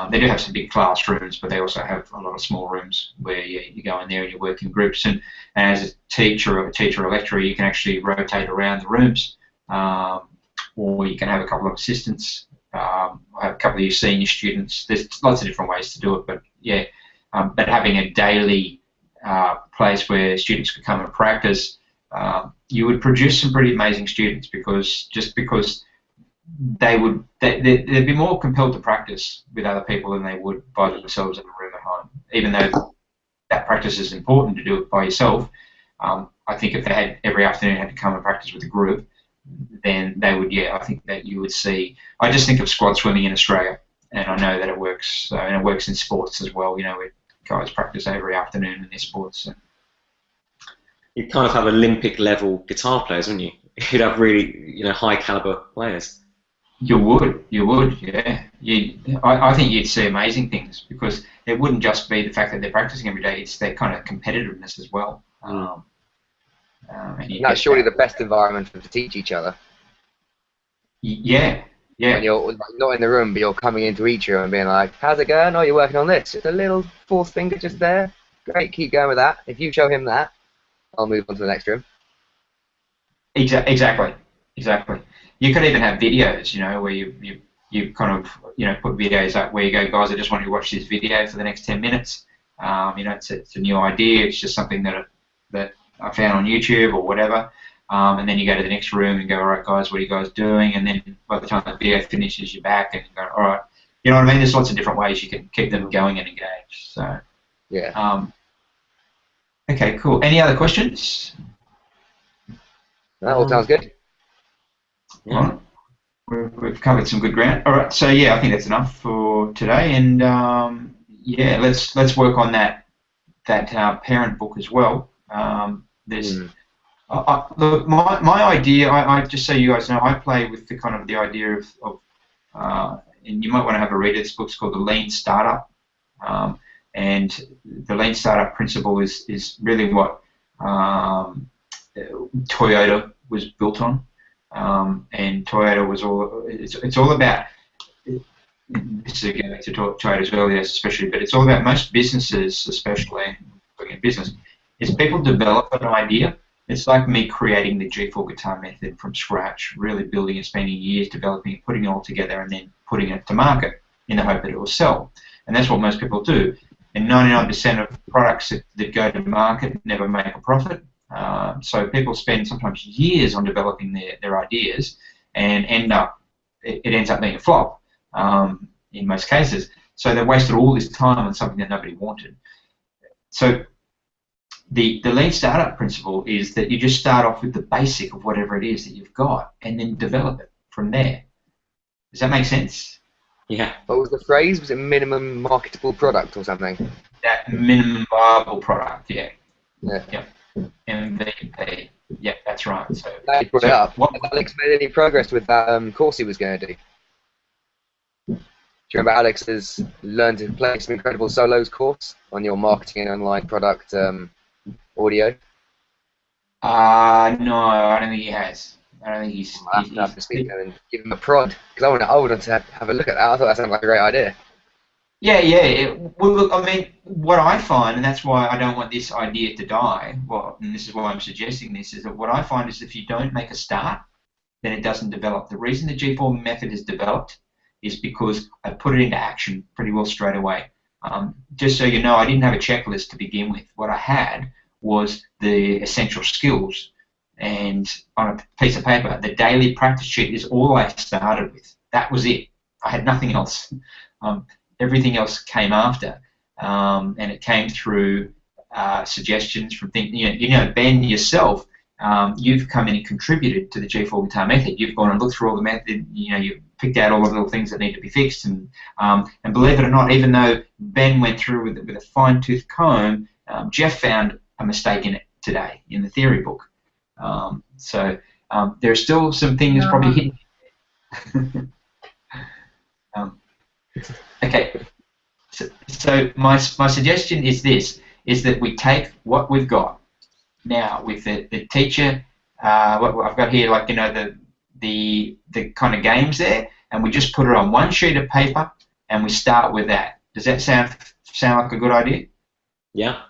They do have some big classrooms, but they also have a lot of small rooms where you go in there and you work in groups. And as a teacher or lecturer, you can actually rotate around the rooms, or you can have a couple of assistants, have a couple of your senior students. There's lots of different ways to do it, but yeah. But having a daily place where students could come and practice, you would produce some pretty amazing students because they'd be more compelled to practice with other people than they would by themselves in a room at home. Even though that practice is important to do it by yourself, I think if they had every afternoon had to come and practice with a group, then they would. Yeah, I think that you would see. I just think of squad swimming in Australia, and I know that it works. And it works in sports as well. Where guys practice every afternoon in their sports. So. You'd kind of have Olympic level guitar players, wouldn't you? You'd have really high caliber players. You would, yeah. I think you'd see amazing things because it wouldn't just be the fact that they're practicing every day; it's their kind of competitiveness as well. And you And that's get surely that. the best environment for them to teach each other. Yeah, When yeah, you're like, not in the room, but you're coming into each room and being like, "How's it going? Oh, you're working on this. Just a little fourth finger just there. Great, keep going with that. If you show him that, I'll move on to the next room." exactly. You could even have videos, where you kind of put videos up where you go, guys, I just want you to watch this video for the next 10 minutes. It's a new idea. It's just something that I found on YouTube or whatever. And then you go to the next room and go, all right, guys, what are you guys doing? And then by the time the video finishes, you're back and you go, all right. You know what I mean? There's lots of different ways you can keep them going and engaged. So, Yeah. Okay, cool. Any other questions? That all sounds good. Yeah. All right. We've covered some good ground. All right, so yeah, I think that's enough for today, and yeah, let's work on that parent book as well. There's look, my idea. I just so you guys know, I play with the kind of the idea of and you might want to have a read of this book. It's called The Lean Startup, and the Lean Startup principle is really what Toyota was built on. And Toyota was it's all about, this is going back to Toyota's earlier especially, but it's all about most businesses, especially in business, is people develop an idea. It's like me creating the G4 guitar method from scratch, really building and spending years developing it, putting it all together, and then putting it to market in the hope that it will sell. And that's what most people do. And 99% of products that go to market never make a profit. So people spend sometimes years on developing their ideas and it ends up being a flop in most cases. So they wasted all this time on something that nobody wanted. So the lean startup principle is that you just start off with the basic of whatever it is that you've got and then develop it from there. Does that make sense? Yeah. What was the phrase? Was it minimum marketable product or something? That minimum viable product, yeah. Yeah. Yep. MVP. Yeah, that's right. So, Now you brought it up. Has Alex made any progress with that course he was going to do? Do you remember Alex's Learn to Play Some Incredible Solos course on your marketing and online product audio? no, I don't think he has. I don't think he's. I'll have to speak to him and give him a prod, because I wanted to have a look at that. I thought that sounded like a great idea. Yeah. Well, I mean, what I find, and that's why I don't want this idea to die, well, and this is why I'm suggesting this, is that what I find is if you don't make a start, then it doesn't develop. The reason the G4 method is developed is because I put it into action pretty well straight away. Just so you know, I didn't have a checklist to begin with. What I had was the essential skills, and on a piece of paper, the daily practice sheet is all I started with. That was it. I had nothing else. Everything else came after, and it came through suggestions from things. Ben, yourself, you've come in and contributed to the G4 guitar method. You've gone and looked through all the method. You've picked out all the little things that need to be fixed, and believe it or not, even though Ben went through with a fine-tooth comb, Jeff found a mistake in it today in the theory book. So there are still some things probably hidden. Okay, so my suggestion is this, is that we take what we've got now with the teacher, what I've got here, like, the kind of games there, and we just put it on one sheet of paper and we start with that. Does that sound like a good idea? Yeah.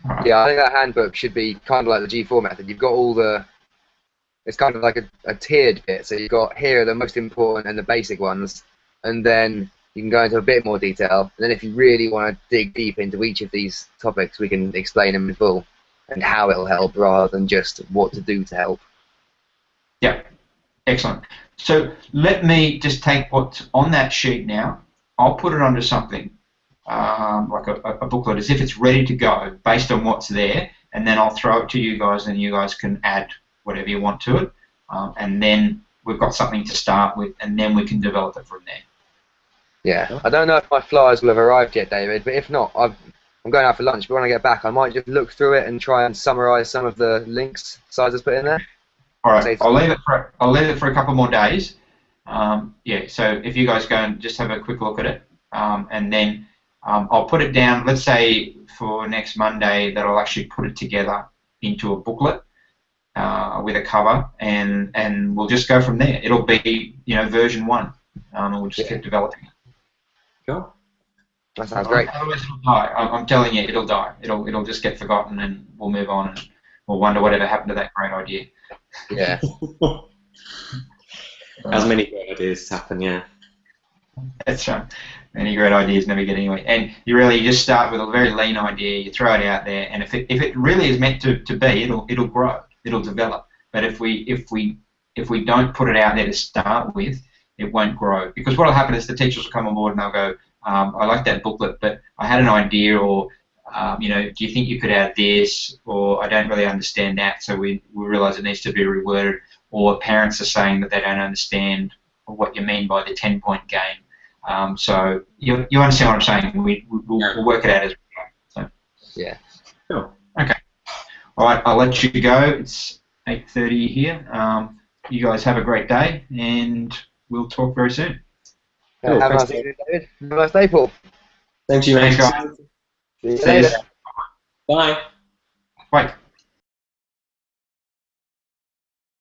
Right. Yeah, I think that handbook should be kind of like the G4 method. You've got all it's kind of like a tiered bit. So you've got here the most important and the basic ones, and then you can go into a bit more detail. And then if you really want to dig deep into each of these topics, we can explain them in full and how it'll help rather than just what to do to help. Yeah, excellent. So let me just take what's on that sheet now. I'll put it onto something like a booklet, as if it's ready to go based on what's there, and then I'll throw it to you guys, and you guys can add whatever you want to it, and then we've got something to start with, and then we can develop it from there. Yeah, I don't know if my flyers will have arrived yet, David, but if not, I'm going out for lunch, but when I get back, I might just look through it and try and summarise some of the links Siza's put in there. All right, I'll leave it for a couple more days, Yeah, so if you guys go and just have a quick look at it, and then I'll put it down, let's say for next Monday, that I'll actually put it together into a booklet with a cover, and we'll just go from there. It'll be, version 1, and we'll just keep developing it. Cool. That sounds great. Otherwise it'll die. I'm telling you, it'll die. It'll just get forgotten, and we'll move on, and we'll wonder whatever happened to that great idea. Yeah. As many great ideas happen, yeah. That's right. Many great ideas never get anywhere. And you just start with a very lean idea, you throw it out there, and if it really is meant to be, it'll grow, it'll develop. But if we don't put it out there to start with, it won't grow. Because what will happen is the teachers will come on board and they'll go, I like that booklet, but I had an idea, or do you think you could add this, or I don't really understand that, so we realise it needs to be reworded, or parents are saying that they don't understand what you mean by the 10-point game. So you understand what I'm saying. We'll work it out as we go. So. Yeah. Cool. Okay. All right, I'll let you go. It's 8:30 here. You guys have a great day, and we'll talk very soon. Cool, Have a nice thanks, day, David. Have a nice day, Paul. Thank you, mate. Thanks, guys. See you See you later. soon. Bye. Bye.